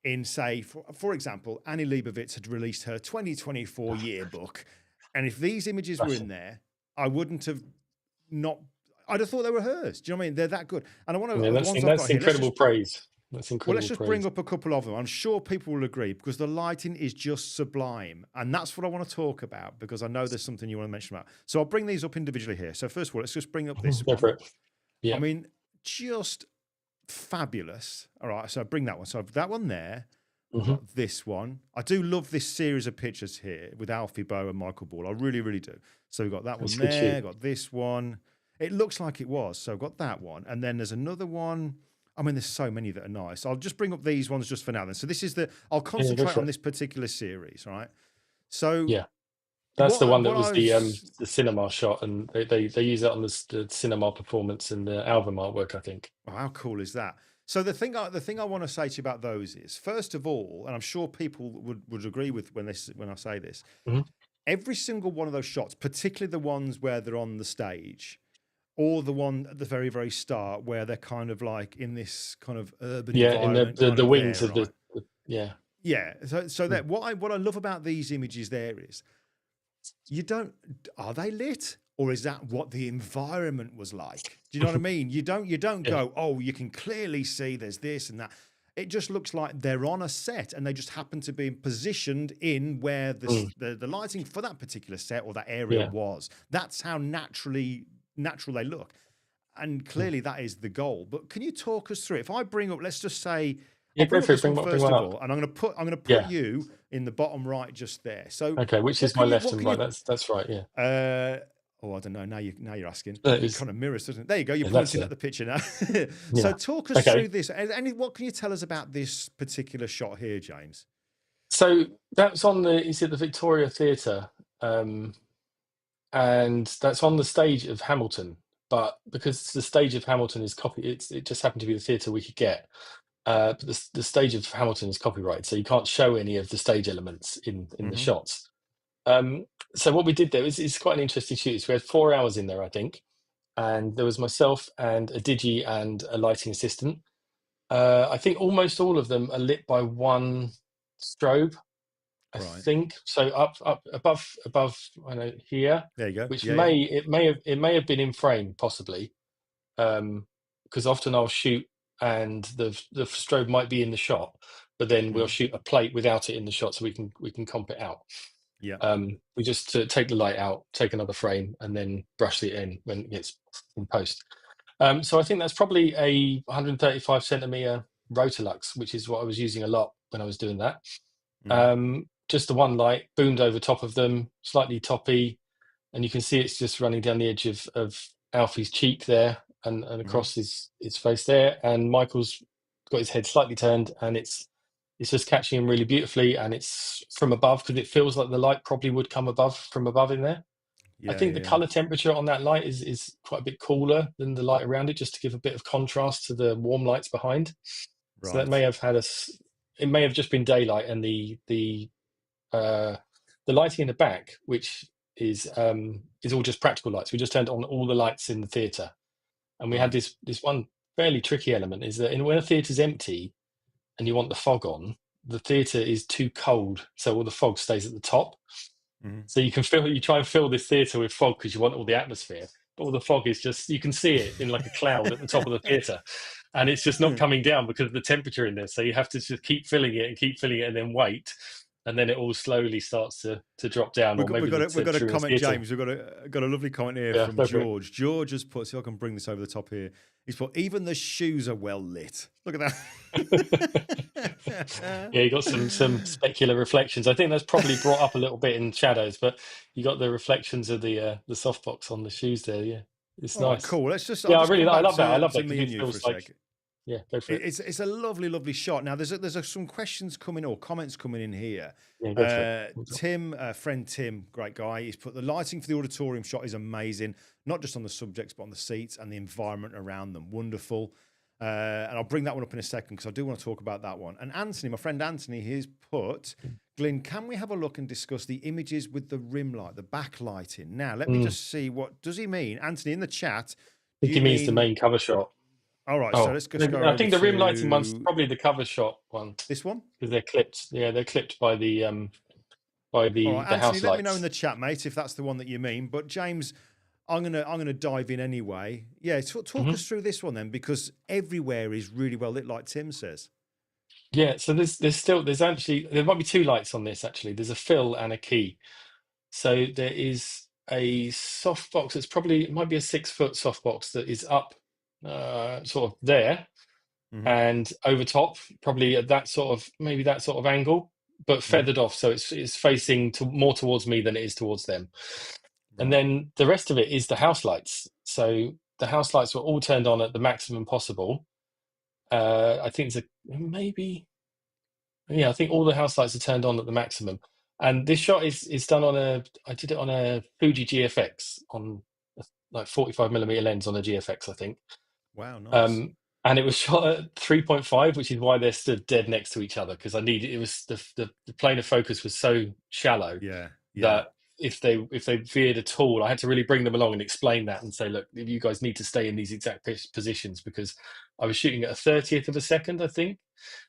in, say, for example, Annie Leibovitz had released her 2024 yearbook, and if these images were That's in there, I wouldn't have not. I'd have thought they were hers. Do you know what I mean? They're that good. And I want to yeah, the ones I've got that's here. incredible praise. That's Let's incredible just praise. bring up a couple of them. I'm sure people will agree because the lighting is just sublime, and that's what I want to talk about because I know there's something you want to mention about. So I'll bring these up individually here. So first of all, let's just bring up this Go for one. it. I Yeah. mean, just fabulous. All right, so bring that one. So I've that one there. We've Hmm. got this one. I do love this series of pictures here with Alfie Boe and Michael Ball. I really, really do. So we've got that one That's good there. shoot. Got this one. It looks like it was. So I've got that one. And then there's another one. I mean, there's so many that are nice. I'll just bring up these ones just for now then. So this is I'll Yeah, go concentrate for on it. this particular series, right? So Yeah. That's the one that what was I was the cinema shot, and they use that on the cinema performance and the album artwork, I think. oh, how cool is that? So the thing I want to say to you about those is, first of all, and I'm sure people would agree with when I say this, Mhm. every single one of those shots, particularly the ones where they're on the stage, or the one at the very, very start where they're kind of like in this kind of urban Yeah, in environment, the kind of wings there, of right? yeah. Yeah. So that what I love about these images there is are they lit, or is that what the environment was like? Do you know what I mean? You don't Yeah. go, oh, you can clearly see there's this and that. It just looks like they're on a set and they just happen to be positioned in where the lighting for that particular set or that area Yeah. was. That's how natural they look. And clearly that is the goal. But can you talk us through it? If I bring up, let's just say, Yeah, I'll bring go up for it. this one Bring first one of up. all, and I'm going to put Yeah. you in the bottom right just there. So Okay, which is my left and right? That's right. Yeah. Oh, I don't know. Now you're asking. That It is, kind of mirrors, doesn't it? There you go. You're yeah, that's pointing it. at the picture now. So Yeah. talk us Okay. through this. What can you tell us about this particular shot here, James? So that's on is it the Victoria Theatre, and that's on the stage of Hamilton. But because the stage of Hamilton is it just happened to be the theatre we could get. But the stage of Hamilton is copyrighted, so you can't show any of the stage elements in the shots. So what we did there is quite an interesting shoot. So we had 4 hours in there, I think, and there was myself and a digi and a lighting assistant. I think almost all of them are lit by one strobe, I think. So up above, I know here. There you go. Which it may have been in frame possibly, because often I'll shoot and the strobe might be in the shot, but then we'll shoot a plate without it in the shot so we can comp it out. Yeah. We just take the light out, take another frame, and then brush it in when it gets in post. So I think that's probably a 135 centimeter Rotalux, which is what I was using a lot when I was doing that. Just the one light boomed over top of them, slightly toppy, and you can see it's just running down the edge of Alfie's cheek there and across his face there. And Michael's got his head slightly turned, and it's just catching him really beautifully, and it's from above because it feels like the light probably would come from above in there. I think the color temperature on that light is quite a bit cooler than the light around it, just to give a bit of contrast to the warm lights behind. Right. So that may have it may have just been daylight, and the lighting in the back, which is all just practical lights. We just turned on all the lights in the theatre, and we had this one fairly tricky element is that when a theatre's empty and you want the fog on, the theatre is too cold, so all the fog stays at the top. So you try and fill this theatre with fog because you want all the atmosphere, but all the fog is just, you can see it in like a cloud at the top of the theatre, and it's just not coming down because of the temperature in there. So you have to just keep filling it and then wait, and then it all slowly starts to drop down. We've got a comment, James. We've got a lovely comment here from George. George has put, see if I can bring this over the top here. He's put, even the shoes are well lit. Look at that. Yeah, you got some specular reflections. I think that's probably brought up a little bit in shadows, but you got the reflections of the softbox on the shoes there. Yeah, it's nice. Cool. Let's just. I love that. I love that. Me and you for a sec. Yeah, go for it. It's a lovely shot. Now there's some questions coming or comments coming in here. Yeah, go for it. Tim, friend Tim, great guy. He's put the lighting for the auditorium shot is amazing, not just on the subjects but on the seats and the environment around them. Wonderful. And I'll bring that one up in a second because I do want to talk about that one. And Anthony, my friend Anthony, he's put, Glyn, can we have a look and discuss the images with the rim light, the backlighting? Now let me just see, what does he mean, Anthony? In the chat, I think he means the main cover shot. All right, so let's go. I think the rim lighting one's probably the cover shot one. This one? Because they're clipped. Yeah, they're clipped by the right, Anthony, house lights. Let me know in the chat, mate, if that's the one that you mean. But James, I'm gonna dive in anyway. Yeah, talk us through this one then, because everywhere is really well lit, like Tim says. Yeah, so there might be two lights on this actually. There's a fill and a key. So there is a softbox that's it might be a 6-foot softbox that is up sort of there and over top, probably at that sort of angle, but feathered off, so it's facing more towards me than it is towards them. Right. And then the rest of it is the house lights. So the house lights were all turned on at the maximum possible. I think I think all the house lights are turned on at the maximum. And this shot is done I did it on a Fuji GFX on like 45mm lens on a GFX, I think. Wow, nice. And it was shot at 3.5, which is why they're stood dead next to each other, because it was the plane of focus was so shallow that if they veered at all, I had to really bring them along and explain that and say, look, you guys need to stay in these exact positions, because I was shooting at a 30th of a second, I think,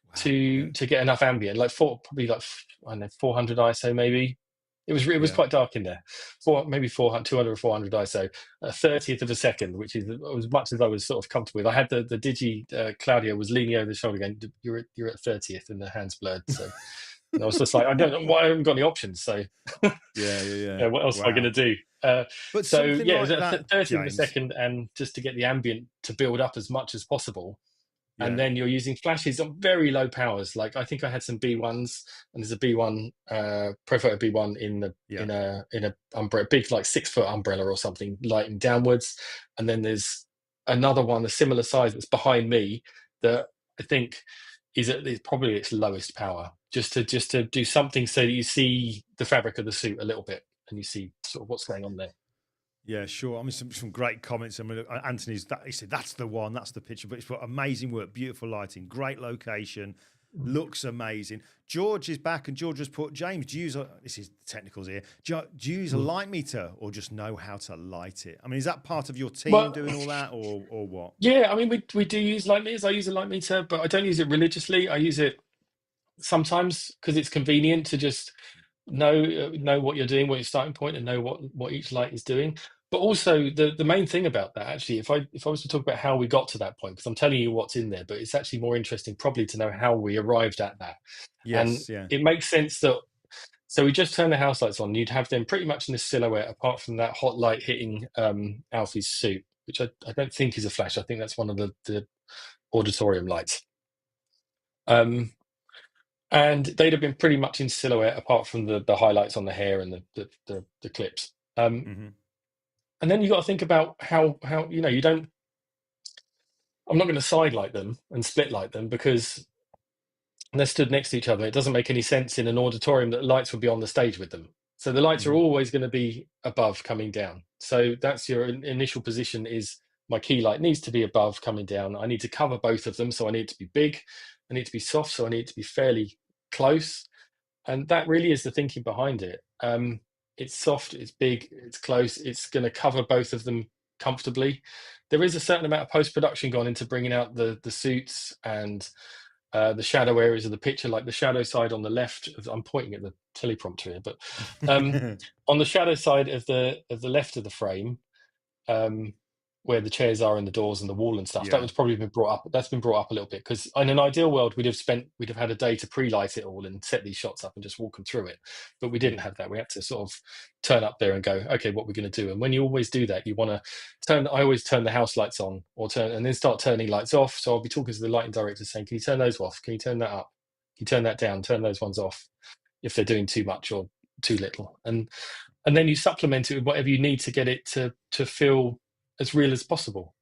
Wow. to get enough ambient, like probably like, I don't know, 400 ISO maybe. It was Yeah. quite dark in there. Maybe 400, 200 or 400 ISO, a 30th of a second, which is as much as I was sort of comfortable with. I had the Digi Claudio was leaning over the shoulder going, you're at 30th, and the hands blurred. So and I was just like, I don't know why I haven't got any options. So Yeah. what else am I Wow. going to do? But So something yeah, like it was that, at 30th of a James. second, and just to get the ambient to build up as much as possible. Yeah. And then you're using flashes on very low powers. Like I think I had some B1s, and there's a B1 Profoto B1 in a umbrella, big like 6-foot umbrella or something, lighting downwards. And then there's another one, a similar size, that's behind me, that I think is probably its lowest power, just to do something so that you see the fabric of the suit a little bit, and you see sort of what's going on there. Yeah, sure. I mean, some great comments. I mean, Anthony's he said that's the one, that's the picture. But it's got amazing work, beautiful lighting, great location, looks amazing. George is back, and George has put, James, do you use this is technicals here. Do you use a light meter, or just know how to light it? I mean, is that part of your team doing all that, or what? Yeah, I mean, we do use light meters. I use a light meter, but I don't use it religiously. I use it sometimes because it's convenient to just know what you're doing, what your starting point, and know what each light is doing. But also the main thing about that, actually, if I was to talk about how we got to that point, because I'm telling you what's in there, but it's actually more interesting probably to know how we arrived at that. Yes, and it makes sense that, so we just turn the house lights on. You'd have them pretty much in a silhouette, apart from that hot light hitting Alfie's suit, which I don't think is a flash. I think that's one of the auditorium lights. And they'd have been pretty much in silhouette, apart from the highlights on the hair and the clips. And then you got to think about how you don't. I'm not going to side light them and split light them, because they're stood next to each other. It doesn't make any sense in an auditorium that lights would be on the stage with them. So the lights are always going to be above, coming down. So that's your initial position, is my key light needs to be above, coming down. I need to cover both of them. So I need it to be big. I need it to be soft. So I need it to be fairly close. And that really is the thinking behind it. It's soft, it's big, it's close. It's going to cover both of them comfortably. There is a certain amount of post-production gone into bringing out the suits and the shadow areas of the picture, like the shadow side on the left. I'm pointing at the teleprompter here, but on the shadow side of the left of the frame, where the chairs are and the doors and the wall and stuff, that was probably been brought up. That's been brought up a little bit, because in an ideal world we'd have had a day to pre-light it all and set these shots up and just walk them through it, but we didn't have that. We had to sort of turn up there and go, okay, what we're going to do. And when you always do that, you want to I always turn the house lights on, and then start turning lights off. So I'll be talking to the lighting director saying, can you turn those off, can you turn that up, can you turn that down, turn those ones off if they're doing too much or too little. And then you supplement it with whatever you need to get it to feel as real as possible,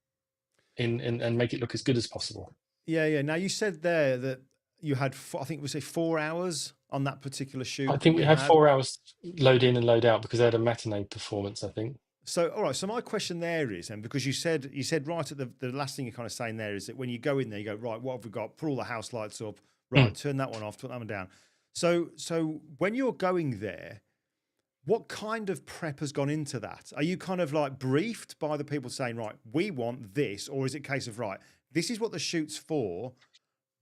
and make it look as good as possible. Yeah. Now, you said there that you had, I think we say 4 hours on that particular shoot. I think we had 4 hours load in and load out, because they had a matinee performance, I think. So, all right. So my question there is, and because you said right at the last thing you're kind of saying there, is that when you go in there, you go, right, what have we got? Put all the house lights up. Right, turn that one off, put that one down. So when you're going there, what kind of prep has gone into that? Are you kind of like briefed by the people saying, right, we want this? Or is it a case of, right, this is what the shoot's for.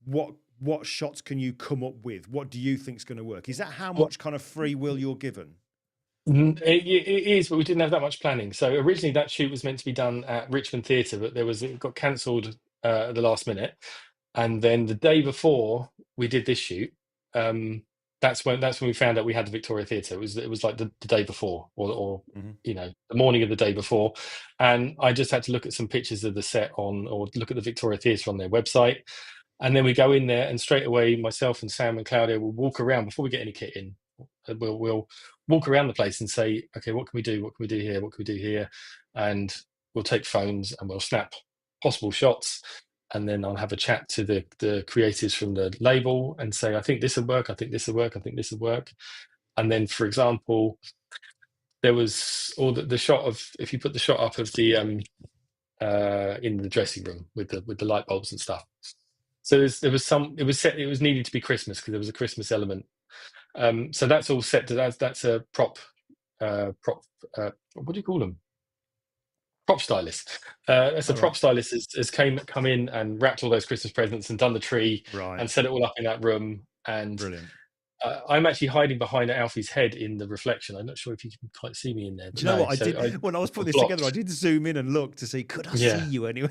What shots can you come up with? What do you think is going to work? Is that how much kind of free will you're given? It is, but we didn't have that much planning. So originally that shoot was meant to be done at Richmond Theatre, but it got cancelled at the last minute. And then the day before we did this shoot, that's when we found out we had the Victoria Theatre. It was like the day before, or the morning of the day before, and I just had to look at some pictures of the set or look at the Victoria Theatre on their website, and then we go in there, and straight away myself and Sam and Claudia will walk around before we get any kit in. We'll walk around the place and say, okay, what can we do? What can we do here? What can we do here? And we'll take phones and we'll snap possible shots. And then I'll have a chat to the creatives from the label and say, I think this will work, I think this will work, I think this will work. And then, for example, there was the shot of, if you put the shot up of the in the dressing room with the light bulbs and stuff. So it was needed to be Christmas, because there was a Christmas element. So that's all set. That's a prop prop. What do you call them? Prop stylist. That's a All prop right. stylist has come in and wrapped all those Christmas presents and done the tree Right. and set it all up in that room. And Brilliant. I'm actually hiding behind Alfie's head in the reflection. I'm not sure if you can quite see me in there. But Do you know no, what I so did when I was putting this blocked. together? I did zoom in and look to see could I see Yeah. you anyway.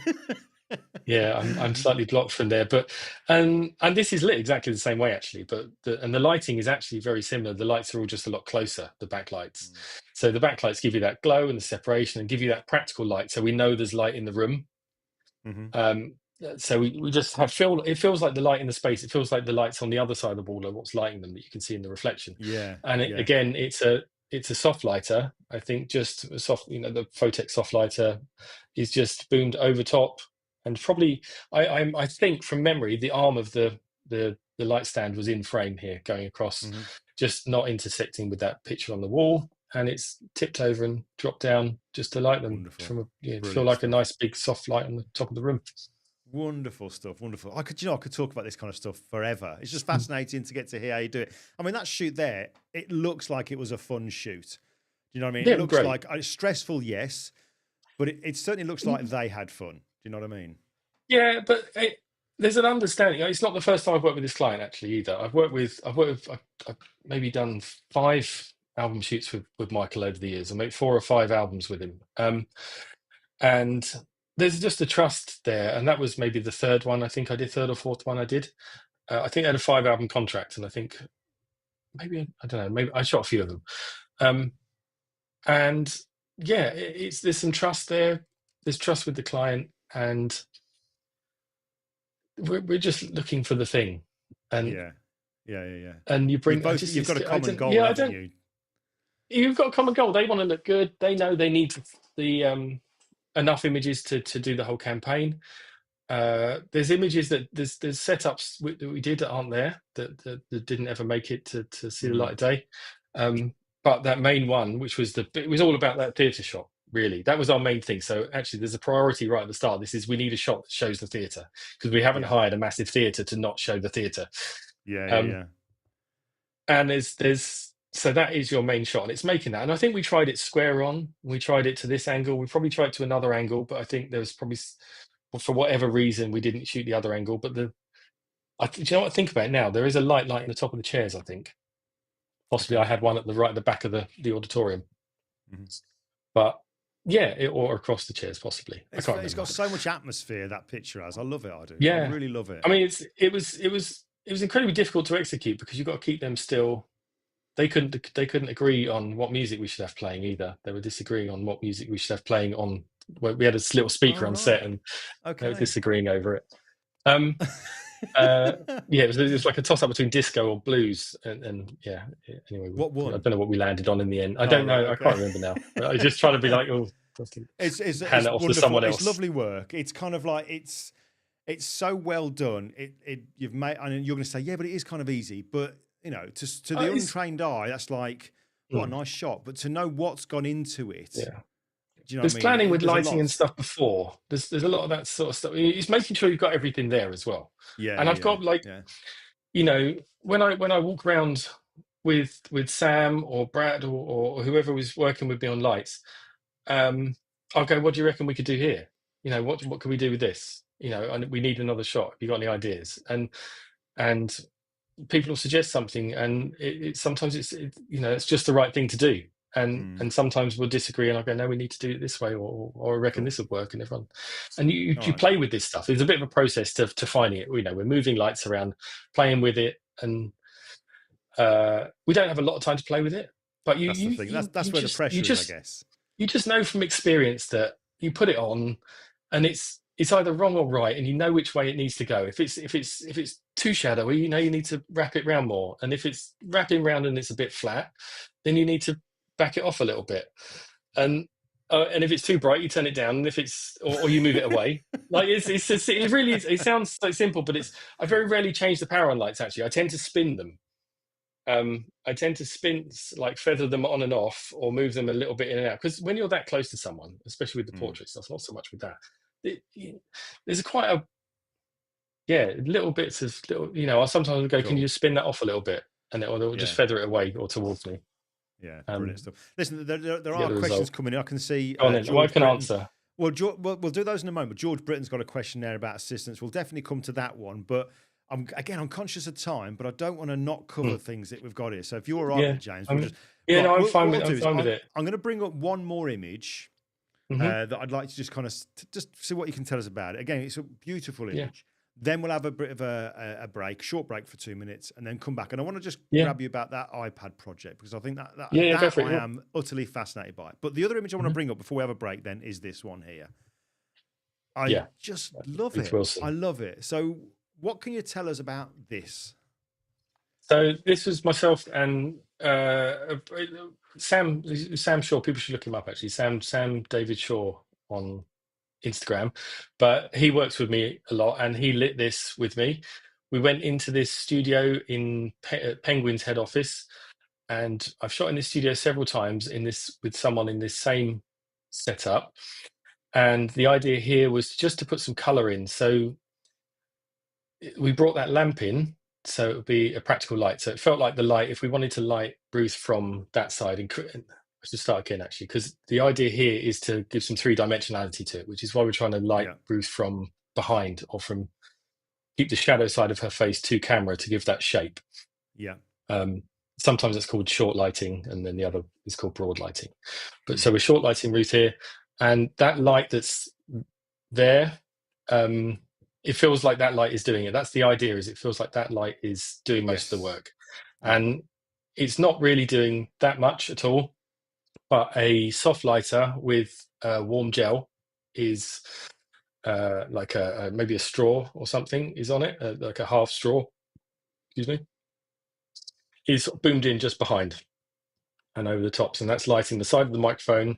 Yeah, I'm slightly blocked from there, but and this is lit exactly the same way actually, but the lighting is actually very similar. The lights are all just a lot closer, the backlights. So the backlights give you that glow and the separation and give you that practical light, so we know there's light in the room. So we just have it feels like the light in the space. It feels like the lights on the other side of the wall are what's lighting them that you can see in the reflection. Yeah. And again, it's a soft lighter. I think just a soft, the 𝐲𝐡𝐞 soft lighter is just boomed over top. And probably, I think from memory, the arm of the light stand was in frame here, going across, just not intersecting with that picture on the wall. And it's tipped over and dropped down just to light them. Wonderful. Feel like a nice big soft light on the top of the room. Wonderful stuff. Wonderful. I could talk about this kind of stuff forever. It's just fascinating to get to hear how you do it. I mean, that shoot there, it looks like it was a fun shoot. Do you know what I mean? Yeah, it looks great. like it's stressful, yes, but it certainly looks like they had fun. Do you know what I mean? Yeah, but there's an understanding. It's not the first time I've worked with this client actually either. I've maybe done 5 album shoots with Michael over the years. I made 4 or 5 albums with him. And there's just a trust there, and that was maybe the 3rd one. I think I did 3rd or 4th one I did. I think I had a 5-album contract, and I think maybe I don't know. Maybe I shot a few of them. And yeah, there's some trust there. There's trust with the client, and we're just looking for the thing. And yeah. And you bring you've got a common goal, haven't you? You've got a common goal. They want to look good. They know they need the enough images to do the whole campaign. There's images there's setups that we did that aren't there, that didn't ever make it to see the light of day. But that main one, which was it was all about that theatre shot, really. That was our main thing. So actually there's a priority right at the start. We need a shot that shows the theatre, because we haven't hired a massive theatre to not show the theatre. And so that is your main shot, and it's making that. And I think we tried it square on. We tried it to this angle. We probably tried to another angle, but I think there was probably, for whatever reason, we didn't shoot the other angle. But do you know what I think about it now? There is a light in the top of the chairs, I think. Possibly I had one at the back of the auditorium. But yeah, or across the chairs, possibly. It's got so much atmosphere, that picture has. I love it. I do. Yeah. I really love it. I mean, it was incredibly difficult to execute, because you've got to keep them still. They couldn't agree on what music we should have playing either. They were disagreeing on what music we should have playing on. We had a little speaker on set, and they were disagreeing over it. Yeah, it was like a toss up between disco or blues, and yeah. Anyway, what won? I don't know what we landed on in the end. I don't know. I can't remember now. But I was just trying to be like, it's hand it off to someone else. It's lovely work. It's kind of like it's so well done. You've made, and you're going to say, yeah, but it is kind of easy. But to the untrained eye, that's like, what a nice shot. But to know what's gone into it, yeah. Do you know There's what I mean? planning with lighting and stuff before. There's a lot of that sort of stuff. It's making sure you've got everything there as well. Yeah. And I've got when I walk around with Sam or Brad or whoever was working with me on lights, I'll go, what do you reckon we could do here? What can we do with this? And we need another shot. Have you got any ideas? And people will suggest something, and sometimes it's just the right thing to do. And sometimes we'll disagree, and I go, no, we need to do it this way, or I reckon this would work. And everyone, and you play with this stuff. There's a bit of a process to finding it. We're moving lights around, playing with it, and we don't have a lot of time to play with it. But that's the thing. That's where the pressure is, I guess. You just know from experience that you put it on, and it's either wrong or right, and you know which way it needs to go. If it's too shadowy, you need to wrap it round more, and if it's wrapping round and it's a bit flat, then you need to back it off a little bit, and if it's too bright, you turn it down, and if it's or you move it away. Like it really is. It sounds so simple, but I very rarely change the power on lights. Actually, I tend to spin them. I tend to feather them on and off, or move them a little bit in and out. Because when you're that close to someone, especially with the portrait stuff, not so much with that. There's quite little bits of little. I sometimes go, can you just spin that off a little bit, and it'll just feather it away or towards me. Yeah, brilliant stuff. Listen, there are the questions result. coming in. I can see Go on then. Well, I George can Britton. answer. Well, we'll do those in a moment. But George Britton's got a question there about assistance. We'll definitely come to that one. But I'm conscious of time, but I don't want to not cover things that we've got here. So if you're all right with it, James, we'll just... Yeah, right, no, I'm what fine I'll with do is it. I'm going to bring up one more image that I'd like to just kind of just see what you can tell us about it. Again, it's a beautiful image. Then we'll have a bit of a break, short break for 2 minutes, and then come back. And I want to just grab you about that iPad project, because I think that I am utterly fascinated by. But the other image I want to bring up before we have a break then is this one here. I just love it. Wilson. I love it. So what can you tell us about this? So this was myself and Sam Shaw. People should look him up, actually. Sam David Shaw on Instagram, but he works with me a lot, and he lit this with me. We went into this studio in Penguin's head office, and I've shot in this studio several times with someone in this same setup. And the idea here was just to put some color in. So we brought that lamp in, so it would be a practical light. So it felt like the light, if we wanted to light Ruth from that side, I should start again, actually, because the idea here is to give some three-dimensionality to it, which is why we're trying to light Ruth from behind, or keep the shadow side of her face to camera to give that shape. Yeah. Sometimes it's called short lighting, and then the other is called broad lighting. But so we're short lighting Ruth here, and that light that's there, it feels like that light is doing it. That's the idea, is it feels like that light is doing most of the work. And it's not really doing that much at all, but a soft lighter with warm gel is like maybe a straw or something is on it, like a half straw, is boomed in just behind and over the tops, and that's lighting the side of the microphone,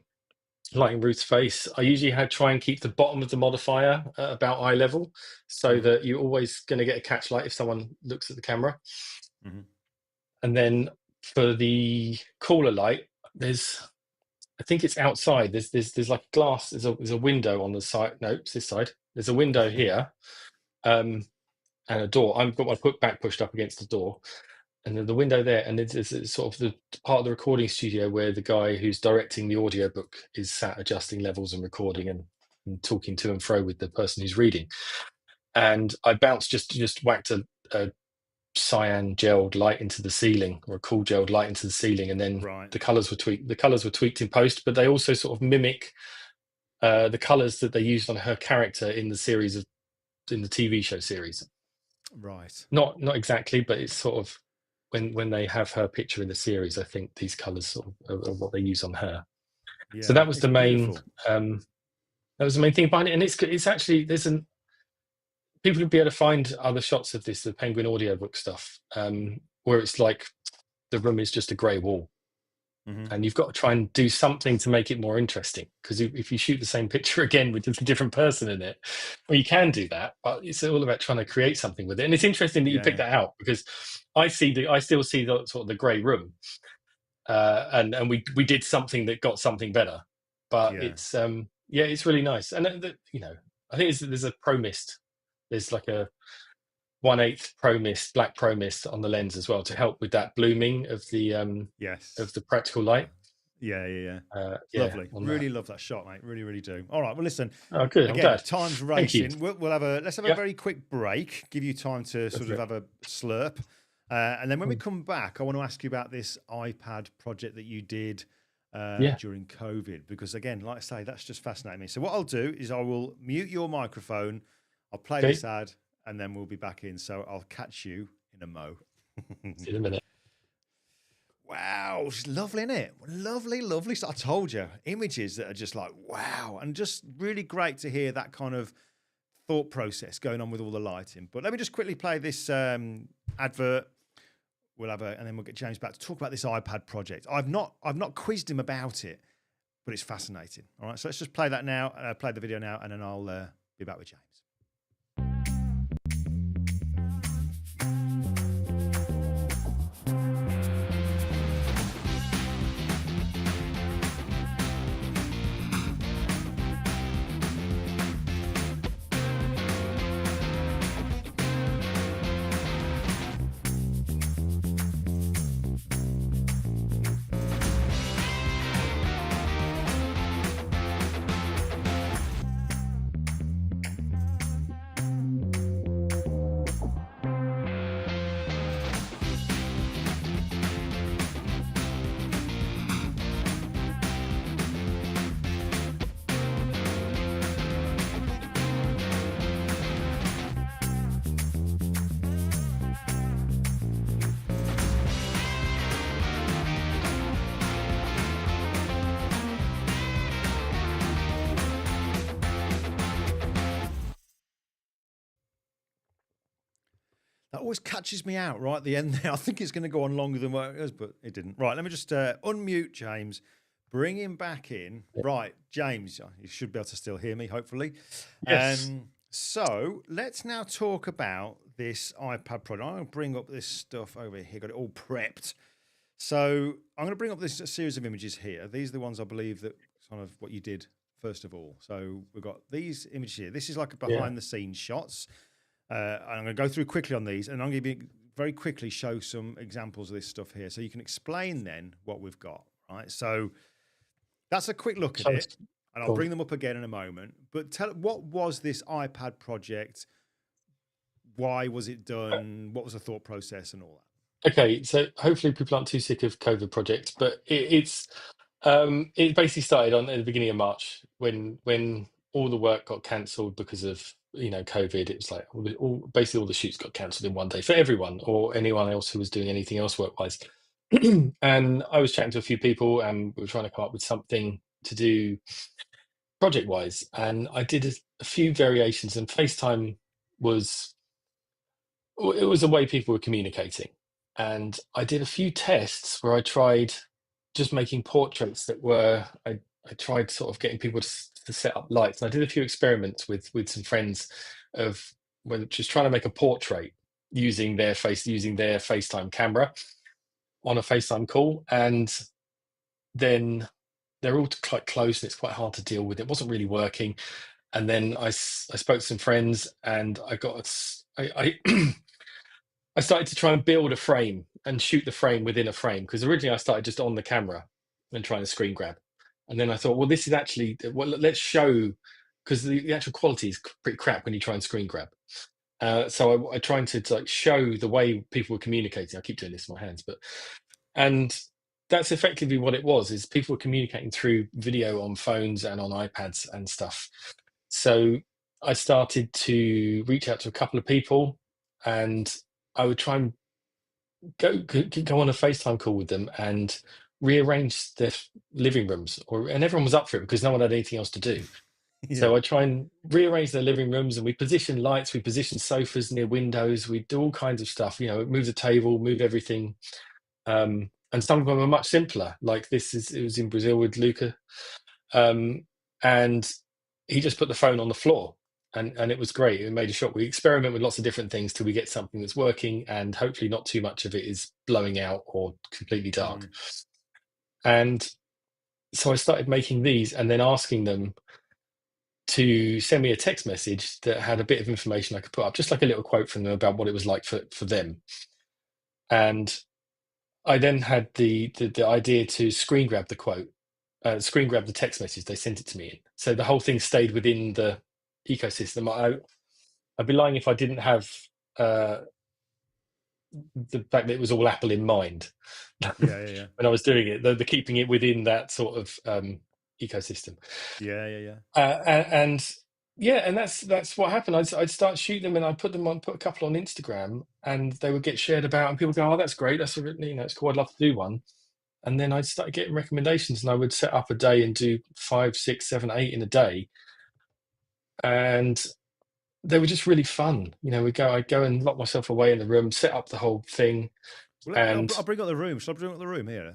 lighting Ruth's face. I usually try and keep the bottom of the modifier at about eye level, so that you're always going to get a catch light if someone looks at the camera. And then for the cooler light, I think it's outside. There's like glass. There's a window on the side. No, it's this side. There's a window here, and a door. I've got my back pushed up against the door, and then the window there, and it's sort of the part of the recording studio where the guy who's directing the audiobook is sat adjusting levels and recording and talking to and fro with the person who's reading. And I bounced just whacked a cyan gelled light into the ceiling, or a cool gelled light into the ceiling, and then the colors were tweaked. The colors were tweaked in post, but they also sort of mimic the colors that they used on her character in the TV show series. Right. Not exactly, but it's sort of when they have her picture in the series, I think these colors sort of are what they use on her. Yeah, so that was the main thing behind it. And it's actually, people will be able to find other shots of the Penguin audiobook stuff, where it's like the room is just a grey wall. And you've got to try and do something to make it more interesting, because if you shoot the same picture again with just a different person in it, well, you can do that, but it's all about trying to create something with it. And it's interesting that you picked that out, because I still see the sort of the grey room, and we did something that got something better, but it's really nice. And I think there's a pro mist. There's like a 1/8 pro mist, black pro mist on the lens as well, to help with that blooming of the of the practical light. Lovely. Really love that shot, mate. Really, really do. All right. Well, listen. Oh, good. Again, I'm glad. Time's racing. We'll have let's have a very quick break. Give you time to sort of have a slurp, and then when we come back, I want to ask you about this iPad project that you did during COVID, because again, like I say, that's just fascinating me. So what I'll do is I will mute your microphone. I'll play this ad, and then we'll be back in. So I'll catch you in a mo. See you in a minute. Wow, it's lovely, isn't it? Lovely, lovely. So I told you, images that are just like, wow. And just really great to hear that kind of thought process going on with all the lighting. But let me just quickly play this advert. And then we'll get James back to talk about this iPad project. I've not quizzed him about it, but it's fascinating. All right, so let's just play that now, play the video now, and then I'll be back with James. That always catches me out right at the end there. I think it's going to go on longer than what it is, but it didn't. Right, let me just unmute James, bring him back in. Right, James, you should be able to still hear me, hopefully. Yes. So let's now talk about this iPad project. I'm going to bring up this stuff over here. Got it all prepped. So I'm going to bring up this series of images here. These are the ones I believe that kind of what you did first of all. So we've got these images here. This is like a behind the scenes shots. I'm going to go through quickly on these, and I'm going to very quickly show some examples of this stuff here, so you can explain then what we've got. Right, so that's a quick look at it, and I'll bring them up again in a moment. But what was this iPad project? Why was it done? What was the thought process and all that? Okay, so hopefully people aren't too sick of COVID projects, but it basically started at the beginning of March when all the work got cancelled because of COVID. It was like basically all the shoots got cancelled in one day for everyone or anyone else who was doing anything else work-wise. And I was chatting to a few people, and we were trying to come up with something to do project-wise. And I did a few variations, and FaceTime was a way people were communicating. And I did a few tests where I tried just making portraits that were I tried sort of getting people to set up lights. And I did a few experiments with some friends of just trying to make a portrait using their FaceTime camera on a FaceTime call. And then they're all quite close and it's quite hard to deal with. It wasn't really working. And then I spoke to some friends, and I started to try and build a frame and shoot the frame within a frame, because originally I started just on the camera and trying to screen grab. And then I thought, well, this is actually, let's show, because the actual quality is pretty crap when you try and screen grab. So I trying to show the way people were communicating. I keep doing this with my hands, and that's effectively what it was, is people were communicating through video on phones and on iPads and stuff. So I started to reach out to a couple of people, and I would try and go on a FaceTime call with them and rearrange their living rooms, and everyone was up for it because no one had anything else to do. Yeah. So I try and rearrange their living rooms, and we position lights, we position sofas near windows, we do all kinds of stuff, move the table, move everything. And some of them are much simpler, like it was in Brazil with Luca. And he just put the phone on the floor. And it was great. It made a shot. We experiment with lots of different things till we get something that's working, and hopefully not too much of it is blowing out or completely dark. And so I started making these and then asking them to send me a text message that had a bit of information I could put up, just like a little quote from them about what it was like for them. And I then had the idea to screen grab the quote, screen grab the text message they sent it to me in. So the whole thing stayed within the ecosystem. I'd be lying if I didn't have the fact that it was all Apple in mind. Yeah. When I was doing it, the keeping it within that sort of ecosystem. And that's what happened. I'd start shooting them, and I'd put a couple on Instagram, and they would get shared about, and people go, "Oh, that's great. That's it's cool. I'd love to do one." And then I'd start getting recommendations, and I would set up a day and do 5, 6, 7, 8 in a day. And they were just really fun. I'd go and lock myself away in the room, set up the whole thing. Well, I'll bring up the room. Shall I bring up the room here?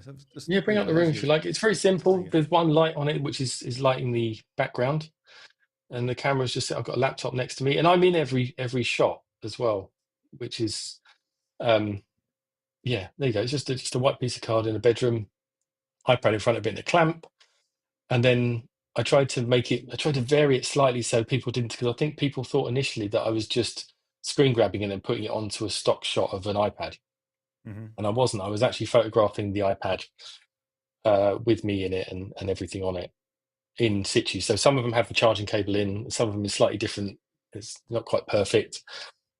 Bring up the room if you like. It's very simple. There's one light on it, which is lighting the background, and the camera's just. I've got a laptop next to me, and I'm in every shot as well, which is, there you go. It's just a white piece of card in a bedroom, iPad in front of it, and a clamp, and then I tried to vary it slightly so people didn't, because I think people thought initially that I was just screen grabbing and then putting it onto a stock shot of an iPad. And I wasn't. I was actually photographing the iPad with me in it and everything on it in situ. So some of them have the charging cable in, some of them is slightly different. It's not quite perfect,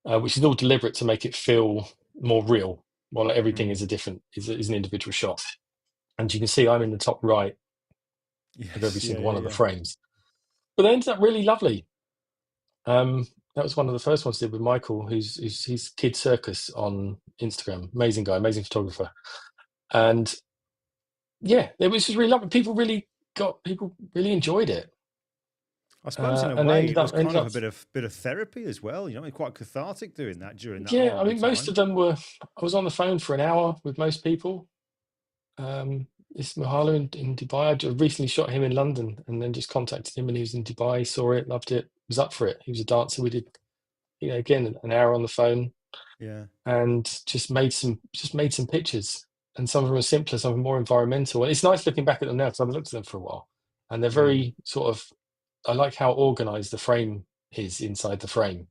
which is all deliberate to make it feel more real, while everything is an individual shot. And you can see I'm in the top right of every single one of the frames. But they ended up really lovely. That was one of the first ones I did with Michael, who's 𝐁𝐞 𝐁 on Instagram. Amazing guy, amazing photographer. And it was just really lovely. People really enjoyed it. I suppose in a And I way it was ended kind of up a bit of therapy as well. You know, I mean, quite cathartic doing that during that yeah, I horrible mean, most time. of them were. I was on the phone for an hour with most people. This Mahalo in Dubai. I recently shot him in London, and then just contacted him, and he was in Dubai. Saw it, loved it, was up for it. He was a dancer. We did, again, an hour on the phone, Yeah. and just made some pictures. And some of them are simpler, some of them more environmental. And it's nice looking back at them now because I've looked at them for a while, and they're Mm. very sort of. I like how organized the frame is inside the frame.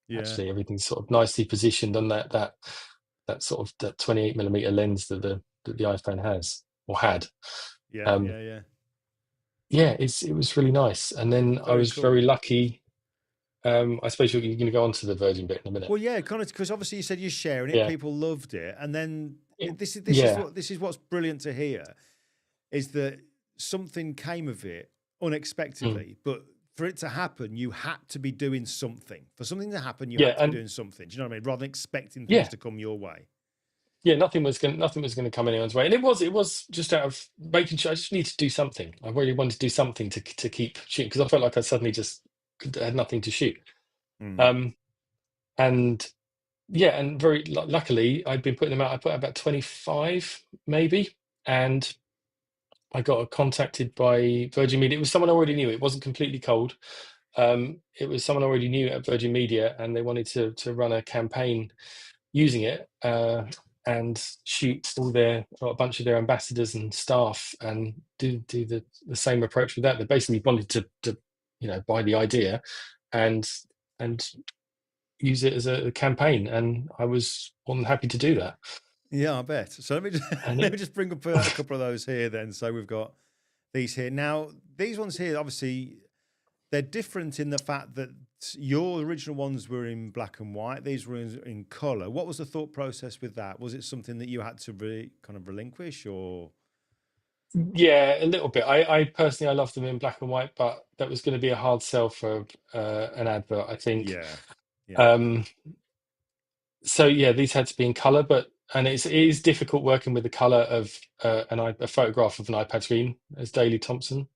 Yeah. Actually, everything's sort of nicely positioned on that sort of that 28 mm lens that the iPhone has or had. Yeah. Um, Yeah. Yeah. yeah, it was really nice. And then I Very was cool. very lucky. I suppose you're going to go on to the Virgin bit in a minute. Well, yeah, kind of, because obviously you said you're sharing it, Yeah, people loved it, and then yeah, this is what's brilliant to hear, is that something came of it mm, unexpectedly, but for it to happen, you had to be doing something. For something to happen, you yeah, had to be and doing something. Do you know what I mean? Rather than expecting things yeah, to come your way. yeah. Nothing was going to come anyone's way, and it was just out of making sure I just need to do something. I really wanted to do something to keep shooting because I felt like I suddenly just had nothing to shoot. Mm. Um, and yeah, and very luckily, I'd been putting them out. I put out about 25, maybe, and I got contacted by Virgin Media. It was someone I already knew. It wasn't completely cold. It was someone I already knew at Virgin Media, and they wanted to run a campaign using it and shoot a bunch of their ambassadors and staff, and do the same approach with that. They basically wanted to buy the idea and and use it as a campaign, and I was more than happy to do that. Yeah, I bet. So let me just, And let it, me just bring up a couple of those here then. So we've got these here. Now, these ones here, obviously, they're different in the fact that your original ones were in black and white. These were in color. What was the thought process with that? Was it something that you had to kind of relinquish, or? yeah, a little bit. I personally I love them in black and white, but that was going to be a hard sell for an advert, I think. Yeah, yeah, Um, so yeah, these had to be in color, and it is difficult working with the color of a photograph of an iPad screen as Daley Thompson.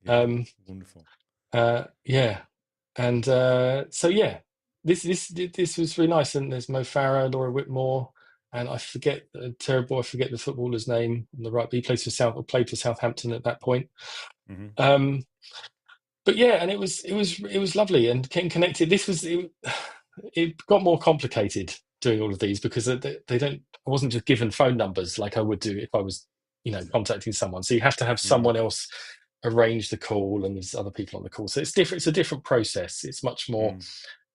yeah. Um, Wonderful. yeah, and so yeah, this was really nice. And there's Mo Farah, Laura Whitmore, and I forget terrible. I forget the footballer's name on the right. But he played for Southampton at that point. Hmm. Um, but yeah, and it was lovely and getting connected. It got more complicated doing all of these because they don't. I wasn't just given phone numbers like I would do if I was, contacting someone. So you have to have Mm. someone else arrange the call, and there's other people on the call. So it's different. It's a different process. It's much more. Mm.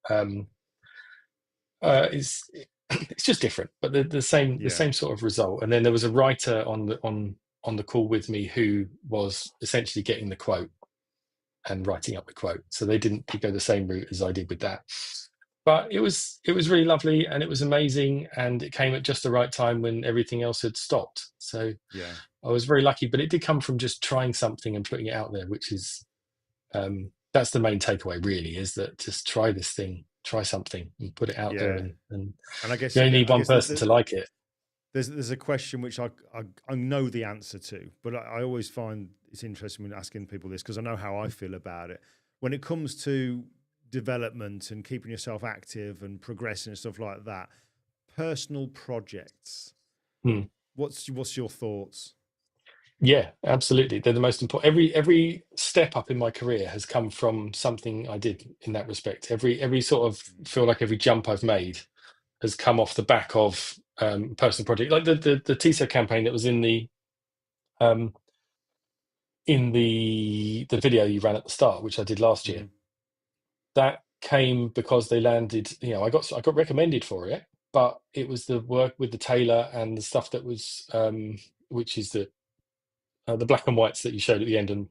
Um, it's just different, but the Yeah, same sort of result. And then there was a writer on the call with me who was essentially getting the quote and writing up the quote. So they didn't go the same route as I did with that. But it was really lovely and it was amazing, and it came at just the right time when everything else had stopped. So yeah. I was very lucky, but it did come from just trying something and putting it out there, which is that's the main takeaway really, is that just try this thing, try something and put it out there, Yeah. and And I guess you only need I one guess person to like it. there's a question which I know the answer to, but I always find it's interesting when asking people this because I know how I feel about it. When it comes to development and keeping yourself active and progressing and stuff like that, personal projects. Hmm. What's your thoughts? Yeah, absolutely. They're the most important. Every step up in my career has come from something I did in that respect. Every sort of feel like every jump I've made has come off the back of personal project, like the TSO campaign that was um, in the video you ran at the start, which I did last year. Mm-hmm. That came because they landed. I got recommended for it, but it was the work with the tailor and the stuff that was, which is the black and whites that you showed at the end and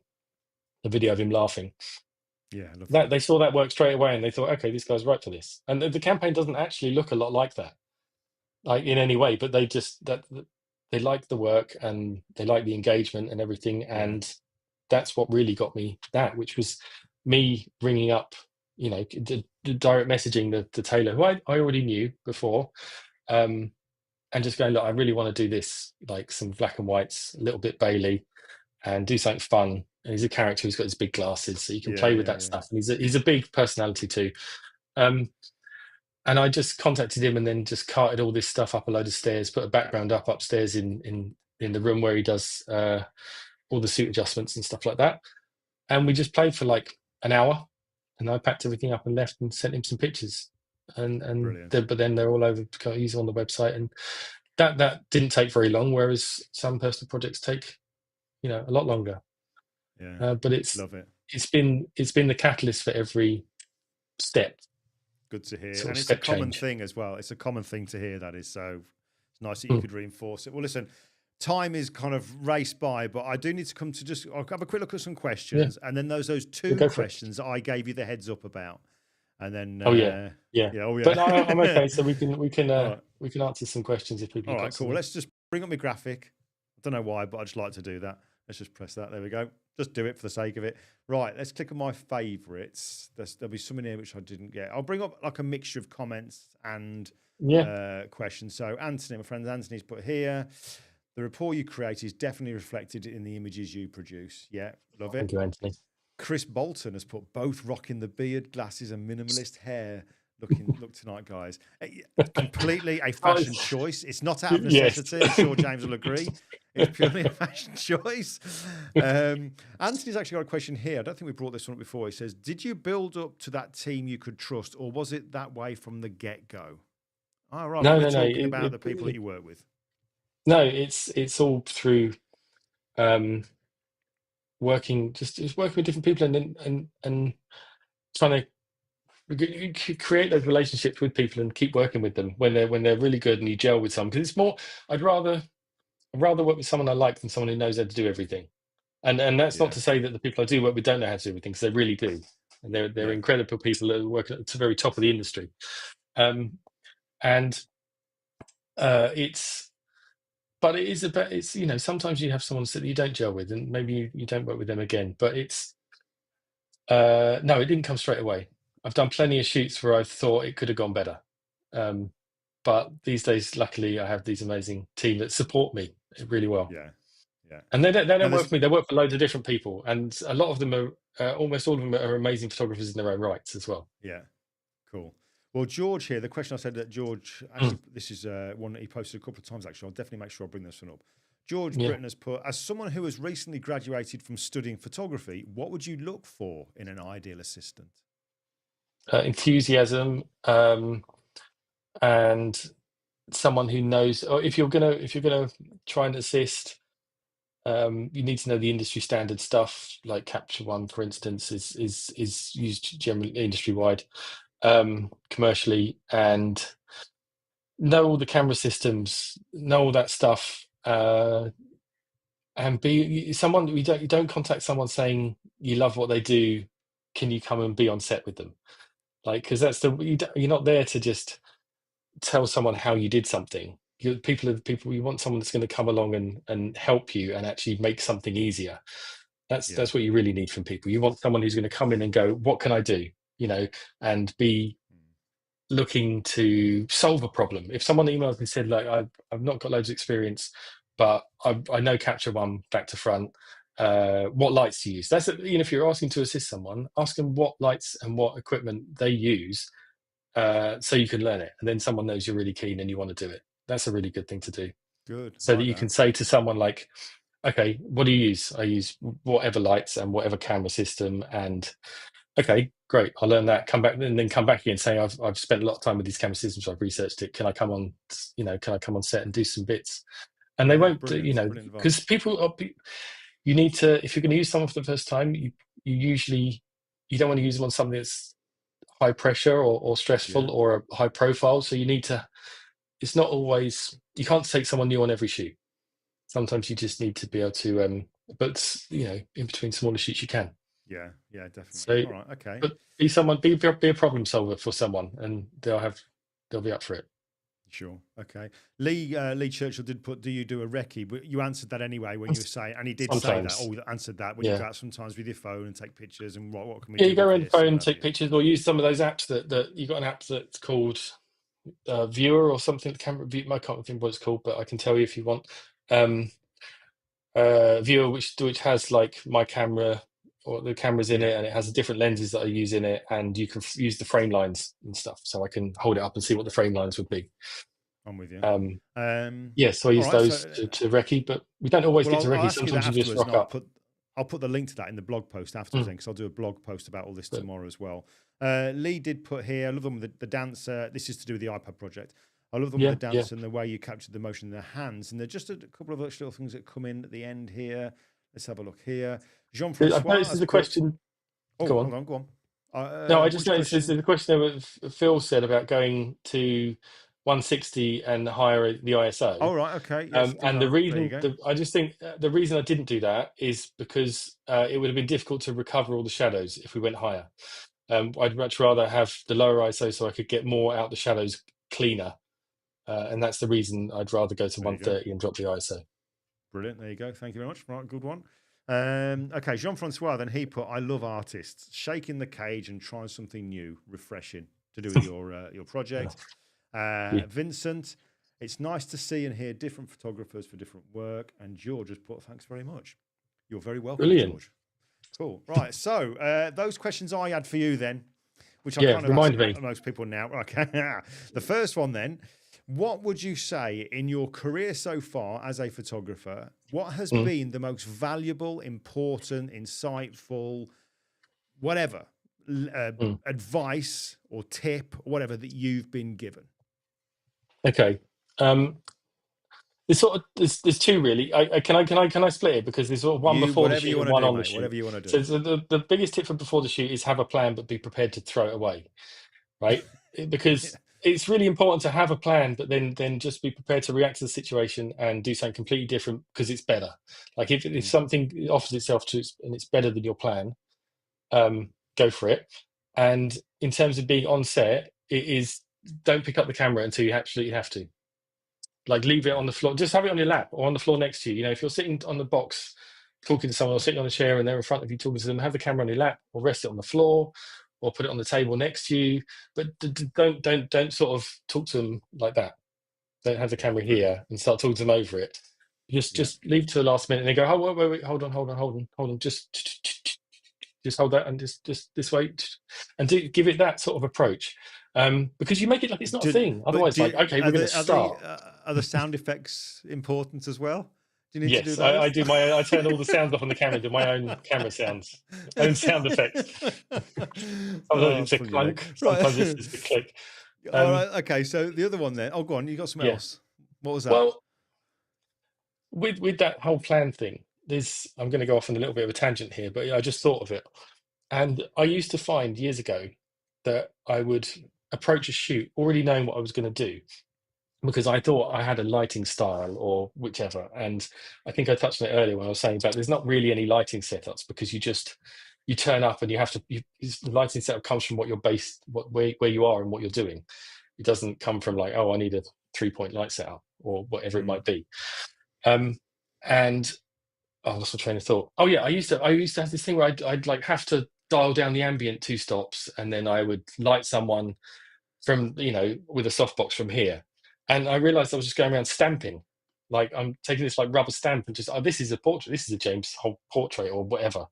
the video of him laughing. Yeah, I love That that. they saw that work straight away and they thought, okay, this guy's right for this. And the campaign doesn't actually look a lot like that, like in any way, but they just they like the work and they like the engagement and everything, Yeah, and that's what really got me that, which was me ringing up, the direct messaging the tailor who I already knew before, and just going, look, I really want to do this, like some black and whites, a little bit Bailey, and do something fun And he's a character who's got his big glasses, so you can Yeah, play with yeah, that yeah. stuff. And he's a big personality too. And I just contacted him and then just carted all this stuff up a load of stairs, put a background up upstairs in the room where he does all the suit adjustments and stuff like that. And we just played for like an hour, and I packed everything up and left and sent him some pictures. Brilliant. But then they're all over. He's on the website, and that didn't take very long. Whereas some personal projects take, a lot longer. Yeah, But love it. it's been the catalyst for every step. Good to hear. Sort And of it's a step common change. thing as well. It's a common thing to hear, that is. So it's nice that you could reinforce it. Well, listen, time is kind of raced by, but I do need to come to I'll have a quick look at some questions. And then those two questions that I gave you the heads up about. And then oh yeah. But I'm okay, so we can answer some questions if people. All right, cool. Let's just bring up my graphic. I don't know why, but I just like to do that. Let's just press that. There we go. Just do it for the sake of it. Right, let's click on my favourites. There'll be some in here which I didn't get. I'll bring up like a mixture of comments and questions. So Anthony, my friend Anthony's put here, the rapport you create is definitely reflected in the images you produce. Yeah, love it. Thank you, Anthony. Chris Bolton has put both rocking the beard, glasses and minimalist hair. Look tonight, guys. Completely a fashion choice. It's not out of necessity. I'm sure James will agree. It's purely a fashion choice. Anthony's actually got a question here. I don't think we brought this one up before. He says, did you build up to that team you could trust, or was it that way from the get-go? Oh, right. No, we're talking about the people that you work with. No, it's all through working with different people and trying to create those relationships with people and keep working with them when they're really good and you gel with someone. Because it's more, I'd rather work with someone I like than someone who knows how to do everything. And that's not to say that the people I do work with don't know how to do everything, because they really do. And they're incredible people that work at the very top of the industry. But it is about, sometimes you have someone that you don't gel with and maybe you don't work with them again. But no, it didn't come straight away. I've done plenty of shoots where I thought it could have gone better. But these days, luckily, I have these amazing team that support me really well. Yeah. And they don't work for me. They work for loads of different people. And a lot of them are, almost all of them are amazing photographers in their own rights as well. Yeah. Cool. Well, George here, the question I said that George, actually, this is one that he posted a couple of times, actually. I'll definitely make sure I bring this one up. George Britton has put, as someone who has recently graduated from studying photography, what would you look for in an ideal assistant? Enthusiasm, and someone who knows, or if you're gonna try and assist, you need to know the industry standard stuff, like Capture One, for instance, is used generally industry wide, commercially, and know all the camera systems, know all that stuff, and be someone. You don't contact someone saying you love what they do. Can you come and be on set with them? Like, because that's you're not there to just tell someone how you did something. People you want someone that's going to come along and help you and actually make something easier. That's what you really need from people. You want someone who's going to come in and go, what can I do? And be looking to solve a problem. If someone emails and said, like, I've not got loads of experience, but I know Capture One back to front. What lights to use? That's if you're asking to assist someone, ask them what lights and what equipment they use, so you can learn it, and then someone knows you're really keen and you want to do it. That's a really good thing to do. Good. So that you can say to someone like, okay, what do you use? I use whatever lights and whatever camera system, and okay, great, I'll learn that. Come back and then come back again saying I've spent a lot of time with these camera systems. I've researched it. Can I come on? Can I come on set and do some bits? And they won't, because you need to. If you're going to use someone for the first time, you don't want to use them on something that's high pressure or stressful or a high profile. So you need to. It's not always. You can't take someone new on every shoot. Sometimes you just need to be able to. But in between smaller shoots, you can. Yeah, definitely. So, all right, okay. But be a problem solver for someone, and they'll be up for it. Sure. Okay. Lee Churchill did put, do you do a recce? But you answered that anyway when you were saying, and he did sometimes say that. Oh, answered that when you go out sometimes with your phone and take pictures and what can we do? Yeah, you go around your phone and take pictures, or use some of those apps that you got an app that's called Viewer or something. Camera View. I can't remember what it's called, but I can tell you if you want. viewer which has like my camera or the cameras in it, and it has different lenses that I use in it, and you can use the frame lines and stuff, so I can hold it up and see what the frame lines would be. I'm with you. Yeah, so I all use right, those so, to recce, but we don't always well, get to I'll recce. ask you that Sometimes you just afterwards, and rock up. I'll put the link to that in the blog post afterwards, then, because I'll do a blog post about all this tomorrow as well. Lee did put here, I love them with the dance. This is to do with the iPad project. I love them with the dance and the way you captured the motion in their hands. And there's just a couple of little things that come in at the end here. Let's have a look here. Jean-Francois. I've noticed there's a question. Oh, go on. Go on. No, I just noticed there's a question that Phil said about going to 160 and higher the ISO. Oh, right, okay. Yes, and the reason, I just think the reason I didn't do that is because it would have been difficult to recover all the shadows if we went higher. I'd much rather have the lower ISO so I could get more out the shadows cleaner. And that's the reason I'd rather go to 130 and drop the ISO. Brilliant. There you go. Thank you very much. Right, good one. Okay, Jean-Francois, then he put, I love artists, shaking the cage and trying something new, refreshing to do with your project. Vincent, it's nice to see and hear different photographers for different work. And George has put, thanks very much. You're very welcome, Brilliant. George. Cool. Right, so those questions I had for you then, which I kind of remind ask most people now. Okay. The first one then, what would you say in your career so far as a photographer, what has been the most valuable, important, insightful, whatever, advice or tip, or whatever that you've been given? Okay. There's two really. Can I split it, because there's sort of one before the shoot and one on the shoot. Whatever you want to do. So the biggest tip for before the shoot is have a plan, but be prepared to throw it away, right? Because it's really important to have a plan, but then just be prepared to react to the situation and do something completely different because it's better. Like if something offers itself to and it's better than your plan, go for it. And in terms of being on set, it is, don't pick up the camera until you absolutely have to. Like leave it on the floor, just have it on your lap or on the floor next to you. You know, if you're sitting on the box talking to someone, or sitting on a chair and they're in front of you talking to them, have the camera on your lap or rest it on the floor or put it on the table next to you. But don't sort of talk to them like that. Don't have the camera here and start talking to them over it. Just leave to the last minute and they go, oh wait, hold on, just hold that and just this way, and give it that sort of approach. Because you make it like it's not a thing. Otherwise, we're going to start. Are the sound effects important as well? Do you need to do those? I do. I turn all the sounds off on the camera. Do my own camera sounds, own sound effects. Sometimes it's a clunk. Sometimes it's just a click. All right. Okay. So the other one then. Oh, go on. You got something else. What was that? Well, with that whole plan thing, I'm going to go off on a little bit of a tangent here, but I just thought of it. And I used to find years ago that I would approach a shoot already knowing what I was going to do, because I thought I had a lighting style or whichever. And I think I touched on it earlier when I was saying about there's not really any lighting setups, because you turn up and you have to, the lighting setup comes from what you're based, where you are and what you're doing. It doesn't come from like, oh, I need a 3-point light setup or whatever it might be. And I lost my train of thought. Oh yeah, I used to have this thing where I'd like have to dial down the ambient 2 stops, and then I would light someone from, with a softbox from here. And I realized I was just going around stamping. Like I'm taking this like rubber stamp and just, this is a portrait, this is a James Holt portrait or whatever.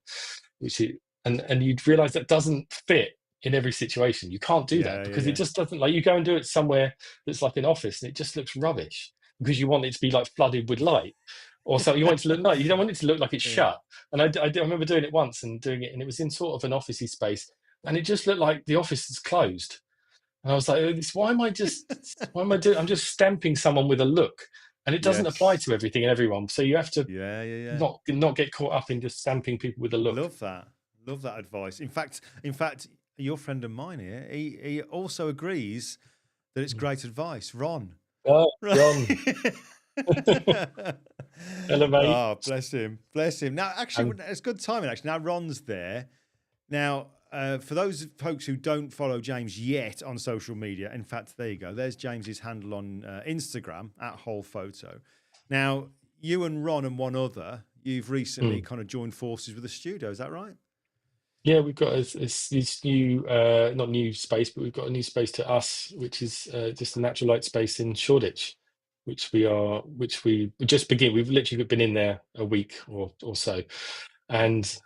And you'd realize that doesn't fit in every situation. You can't do that because it just doesn't, like you go and do it somewhere that's like an office and it just looks rubbish because you want it to be like flooded with light. Or so you want it to look like, you don't want it to look like it's shut. And I remember doing it once and it was in sort of an officey space, and it just looked like the office is closed. And I was like, why am I doing? I'm just stamping someone with a look, and it doesn't apply to everything and everyone. So you have to not get caught up in just stamping people with a look. Love that advice. In fact, your friend of mine here, he also agrees that it's great advice. Ron. Oh, Ron. Hello, mate. Oh, bless him. Now, actually, it's good timing. Actually, now Ron's there. Now, for those folks who don't follow James yet on social media, in fact, there you go. There's James's handle on Instagram @WholePhoto. Now, you and Ron and one other, you've recently kind of joined forces with the studio. Is that right? Yeah, we've got this new, not new space, but we've got a new space to us, which is just a natural light space in Shoreditch, which we just begin. We've literally been in there a week or so, and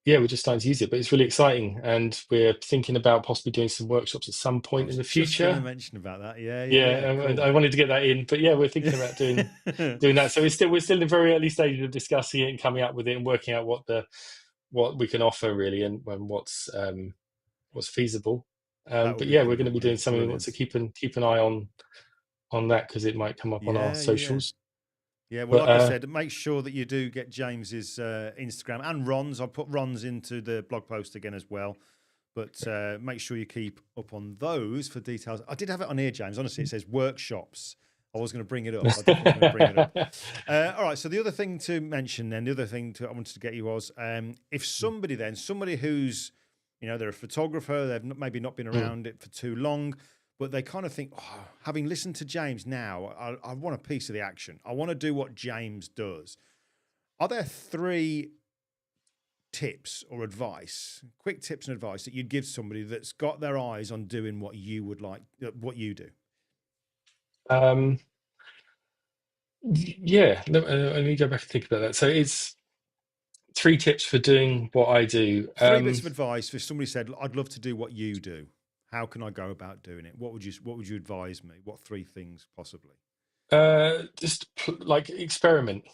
yeah, we're just starting to use it, but it's really exciting, and we're thinking about possibly doing some workshops at some I point in was the just going to future. mention about that. Yeah, Yeah, and cool. I wanted to get that in, but yeah, we're thinking about doing that. So we're still in the very early stages of discussing it and coming up with it and working out what we can offer really, and what's feasible. That would But be yeah, we're going to brilliant, be wouldn't doing it? something. We want to Brilliant. keep an eye on that, because it might come up on our Yeah, yeah. socials. Yeah, well, But like I said, make sure that you do get James's Instagram and Ron's. I'll put Ron's into the blog post again as well. But make sure you keep up on those for details. I did have it on here, James. Honestly, it says workshops. I was going to bring it up. I definitely was going to bring it up. All right. So the other thing to mention then, I wanted to get you was if somebody who's, they're a photographer, they've maybe not been around it for too long, but they kind of think, oh, having listened to James now, I want a piece of the action. I want to do what James does. Are there 3 tips or advice, quick tips and advice that you'd give somebody that's got their eyes on doing what you would like, what you do? Yeah, let me go back and think about that. So it's 3 tips for doing what I do. 3 bits of advice if somebody said, I'd love to do what you do. How can I go about doing it? What would you advise me? What 3 things possibly? Just like experiment,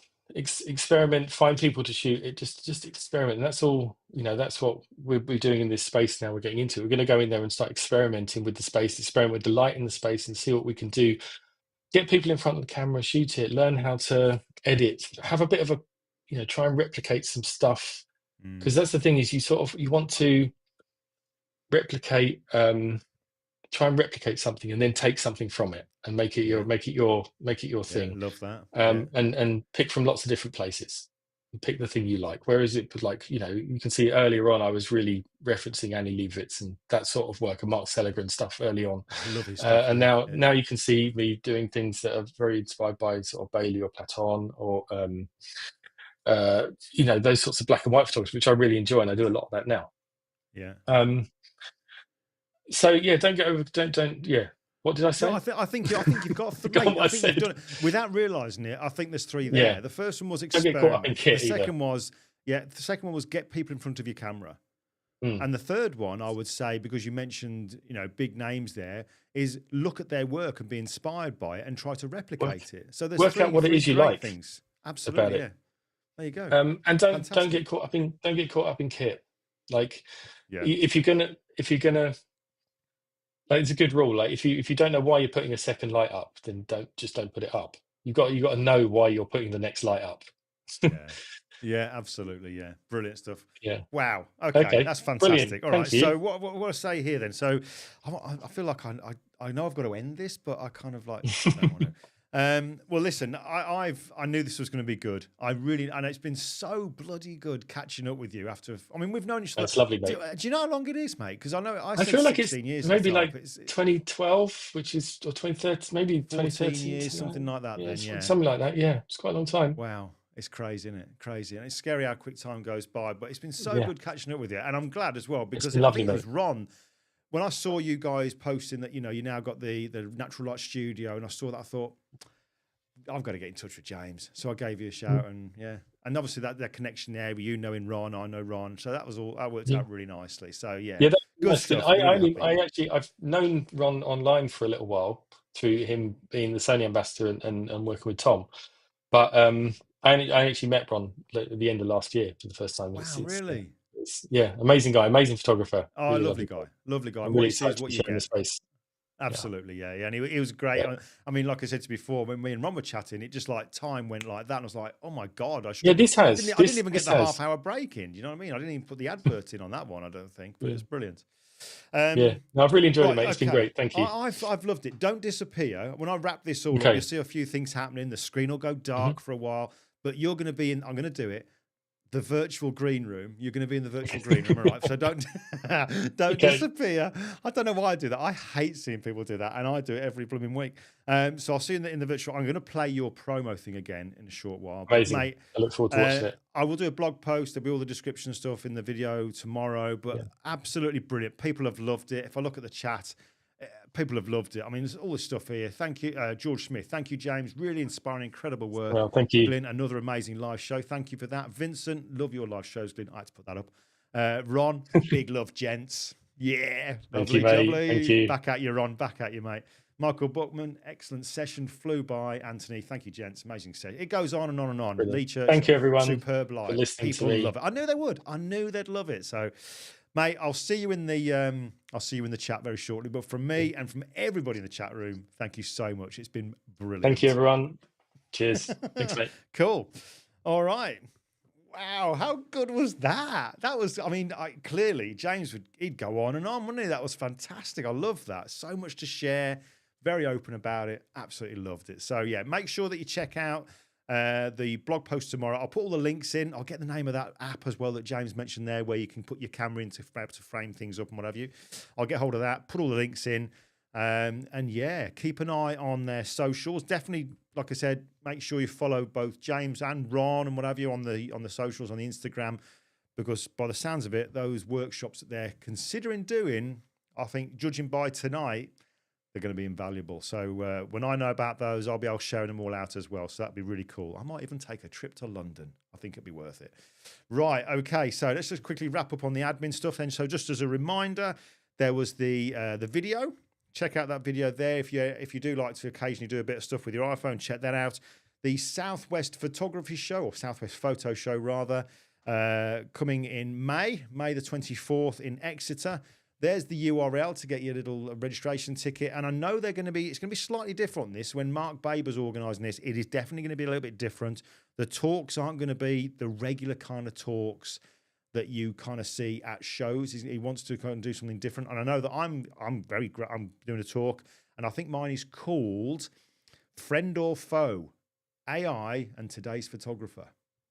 find people to shoot it, just experiment. And that's all, that's what we're doing in this space now we're getting into. We're going to go in there and start experimenting with the space, experiment with the light in the space, and see what we can do. Get people in front of the camera, shoot it, learn how to edit, have a bit of a, try and replicate some stuff. Because that's the thing, is you want to replicate, try and replicate something and then take something from it and make it your thing. Love that. And pick from lots of different places. Pick the thing you like. Whereas it was like, you can see earlier on, I was really referencing Annie Leibovitz and that sort of work, and Mark Seliger and stuff early on. I love his stuff. And now you can see me doing things that are very inspired by sort of Bailey or Platon, or those sorts of black and white photography, which I really enjoy, and I do a lot of that now. Yeah. So yeah, don't yeah. What did I say? No, I think you've got 3. I think you've done it without realising it. I think there's 3 there. Yeah. The first one was experiment. Don't get caught up in kit the second was get people in front of your camera. And the third one, I would say, because you mentioned, big names there, is look at their work and be inspired by it and try to replicate it. So there's work out what it is you like. Things. Absolutely, yeah. There you go. And don't get caught up in kit. Like, if you're gonna, like, it's a good rule. Like, if you don't know why you're putting a second light up, then don't put it up. You got to know why you're putting the next light up. Yeah, absolutely. Yeah, brilliant stuff. Yeah. Wow. Okay, that's fantastic. Brilliant. All right. Thank you. So what I say here then? So I feel like I know I've got to end this, but I kind of like don't want to. Well, listen, I knew this was going to be good. And it's been so bloody good catching up with you after. I mean, we've known each other. That's lovely, mate. Do you know how long it is, mate? Because I feel like it's years maybe like 2012, which is, or 2013, maybe 2013 years, something like that. Yeah, something like that. Yeah, it's quite a long time. Wow. It's crazy, isn't it? Crazy. And it's scary how quick time goes by, but it's been so good catching up with you. And I'm glad as well, because I think it was Ron. When I saw you guys posting that, you now got the natural light studio, and I saw that, I thought, I've got to get in touch with James. So I gave you a shout, and and obviously that connection there with you knowing Ron, I know Ron. So that worked out really nicely. So good stuff. I've known Ron online for a little while through him being the Sony ambassador and working with Tom. But I actually met Ron at the end of last year for the first time. Wow, really? Amazing guy, amazing photographer. Oh, really lovely guy. Lovely guy. I'm What really he sees, what you in the get. space. Absolutely, yeah. And he was great. Yeah. I mean, like I said to you before, when me and Ron were chatting, it just like time went like that, and I was like, oh my god, I didn't even get the half-hour break in. Do you know what I mean? I didn't even put the advert in on that one. I don't think, but it's brilliant. No, I've really enjoyed it, mate. It's been great. Thank you. I've loved it. Don't disappear. When I wrap this all up, you'll see a few things happening. The screen will go dark for a while, but you're going to be in. I'm going to do it. The virtual green room. You're going to be in the virtual green room, all right? So don't disappear. I don't know why I do that. I hate seeing people do that, and I do it every blooming week. So I'll see you in the virtual. I'm going to play your promo thing again in a short while. Amazing. But, mate, I look forward to watching it. I will do a blog post. There'll be all the description stuff in the video tomorrow. But absolutely brilliant. People have loved it. If I look at the chat, people have loved it. I mean, there's all this stuff here. Thank you, George Smith. Thank you, James. Really inspiring, incredible work. Well, thank you. Glyn, another amazing live show. Thank you for that. Vincent, love your live shows, Glyn. I had to put that up. Ron, big love, gents. Yeah, Thank lovely, you, mate. jubbly. Thank you. Back at you, Ron. Back at you, mate. Michael Buckman, excellent session. Flew by. Anthony, thank you, gents. Amazing session. It goes on and on and on. Brilliant. Lee Church, Thank you, everyone, superb for live. listening to People me. love it. I knew they would. I knew they'd love it. So, mate, I'll see you in the chat very shortly. But from me and from everybody in the chat room, thank you so much. It's been brilliant. Thank you, everyone. Cheers. Thanks, mate. Cool. All right. Wow, how good was that? That was, I mean, clearly James he'd go on and on, wouldn't he? That was fantastic. I love that. So much to share. Very open about it. Absolutely loved it. So yeah, make sure that you check out the blog post tomorrow. I'll put all the links in. I'll get the name of that app as well that James mentioned there, where you can put your camera in to frame things up and what have you. I'll get hold of that, put all the links in. And yeah, keep an eye on their socials. Definitely, like I said, make sure you follow both James and Ron and what have you on the socials, on the Instagram, because by the sounds of it, those workshops that they're considering doing, I think, judging by tonight, they're going to be invaluable. So when I know about those, I'll be able to share them all out as well. So that'd be really cool. I might even take a trip to London. I think it'd be worth it. Right. Okay. So let's just quickly wrap up on the admin stuff then. So just as a reminder, there was the video. Check out that video there. If you do like to occasionally do a bit of stuff with your iPhone, check that out. The Southwest Photography Show, or Southwest Photo Show rather, coming in May the 24th in Exeter. There's the URL to get your little registration ticket. And I know it's going to be slightly different on this. When Mark Baber's organising this, it is definitely going to be a little bit different. The talks aren't going to be the regular kind of talks that you kind of see at shows. He wants to kind of do something different. And I know that I'm doing a talk, and I think mine is called Friend or Foe, AI and Today's Photographer.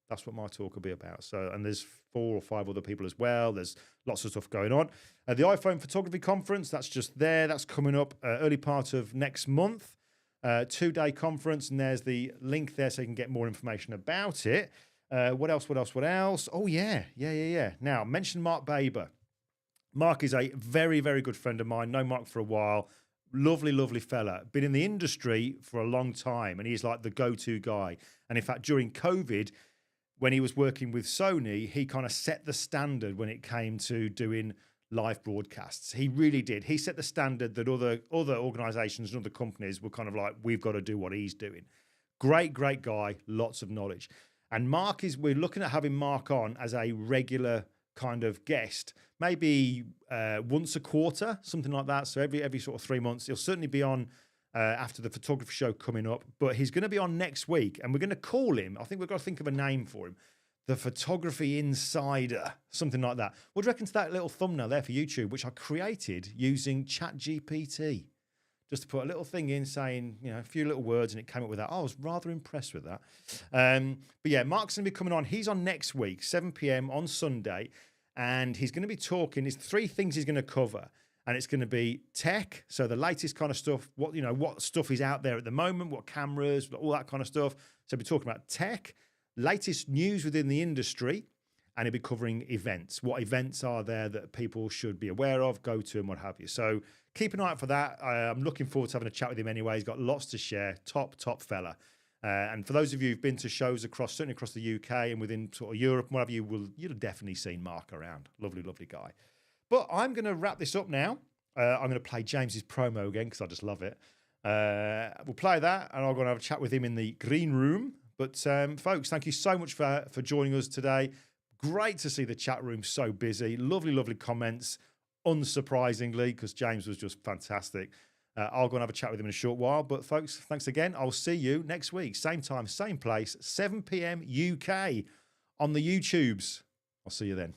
That's what my talk will be about. So, and there's 4 or 5 other people as well. There's lots of stuff going on. The iPhone Photography Conference, that's just there. That's coming up early part of next month. 2-day conference, and there's the link there so you can get more information about it. What else? Oh, yeah. Now, mention Mark Baber. Mark is a very, very good friend of mine. Known Mark for a while. Lovely, lovely fella. Been in the industry for a long time, and he's like the go-to guy. And in fact, during COVID, when he was working with Sony, he kind of set the standard when it came to doing live broadcasts. He really did. He set the standard that other organizations and other companies were kind of like, we've got to do what he's doing. Great guy, lots of knowledge. And we're looking at having Mark on as a regular kind of guest, maybe once a quarter, something like that. So every sort of 3 months. He'll certainly be on after the photography show coming up, but he's going to be on next week, and we're going to call him, I think we've got to think of a name for him, the Photography Insider, something like that. What do you reckon to that little thumbnail there for YouTube, which I created using ChatGPT? Just to put a little thing in saying, a few little words, and it came up with that. I was rather impressed with that. But yeah, Mark's going to be coming on. He's on next week, 7 p.m. on Sunday, and he's going to be talking. There's 3 things he's going to cover, and it's going to be tech, so the latest kind of stuff, what stuff is out there at the moment, what cameras, all that kind of stuff. So he'll be talking about tech, latest news within the industry, and he'll be covering events. What events are there that people should be aware of, go to, and what have you. So keep an eye out for that. I'm looking forward to having a chat with him anyway. He's got lots to share. Top fella. And for those of you who've been to shows certainly across the UK and within sort of Europe and whatever, you'll have definitely seen Mark around. Lovely guy. But I'm going to wrap this up now. I'm going to play James's promo again because I just love it. We'll play that, and I'm going to have a chat with him in the green room. But folks, thank you so much for joining us today. Great to see the chat room so busy. Lovely comments. Unsurprisingly, because James was just fantastic. I'll go and have a chat with him in a short while. But folks, thanks again. I'll see you next week. Same time, same place, 7 p.m. UK on the YouTubes. I'll see you then.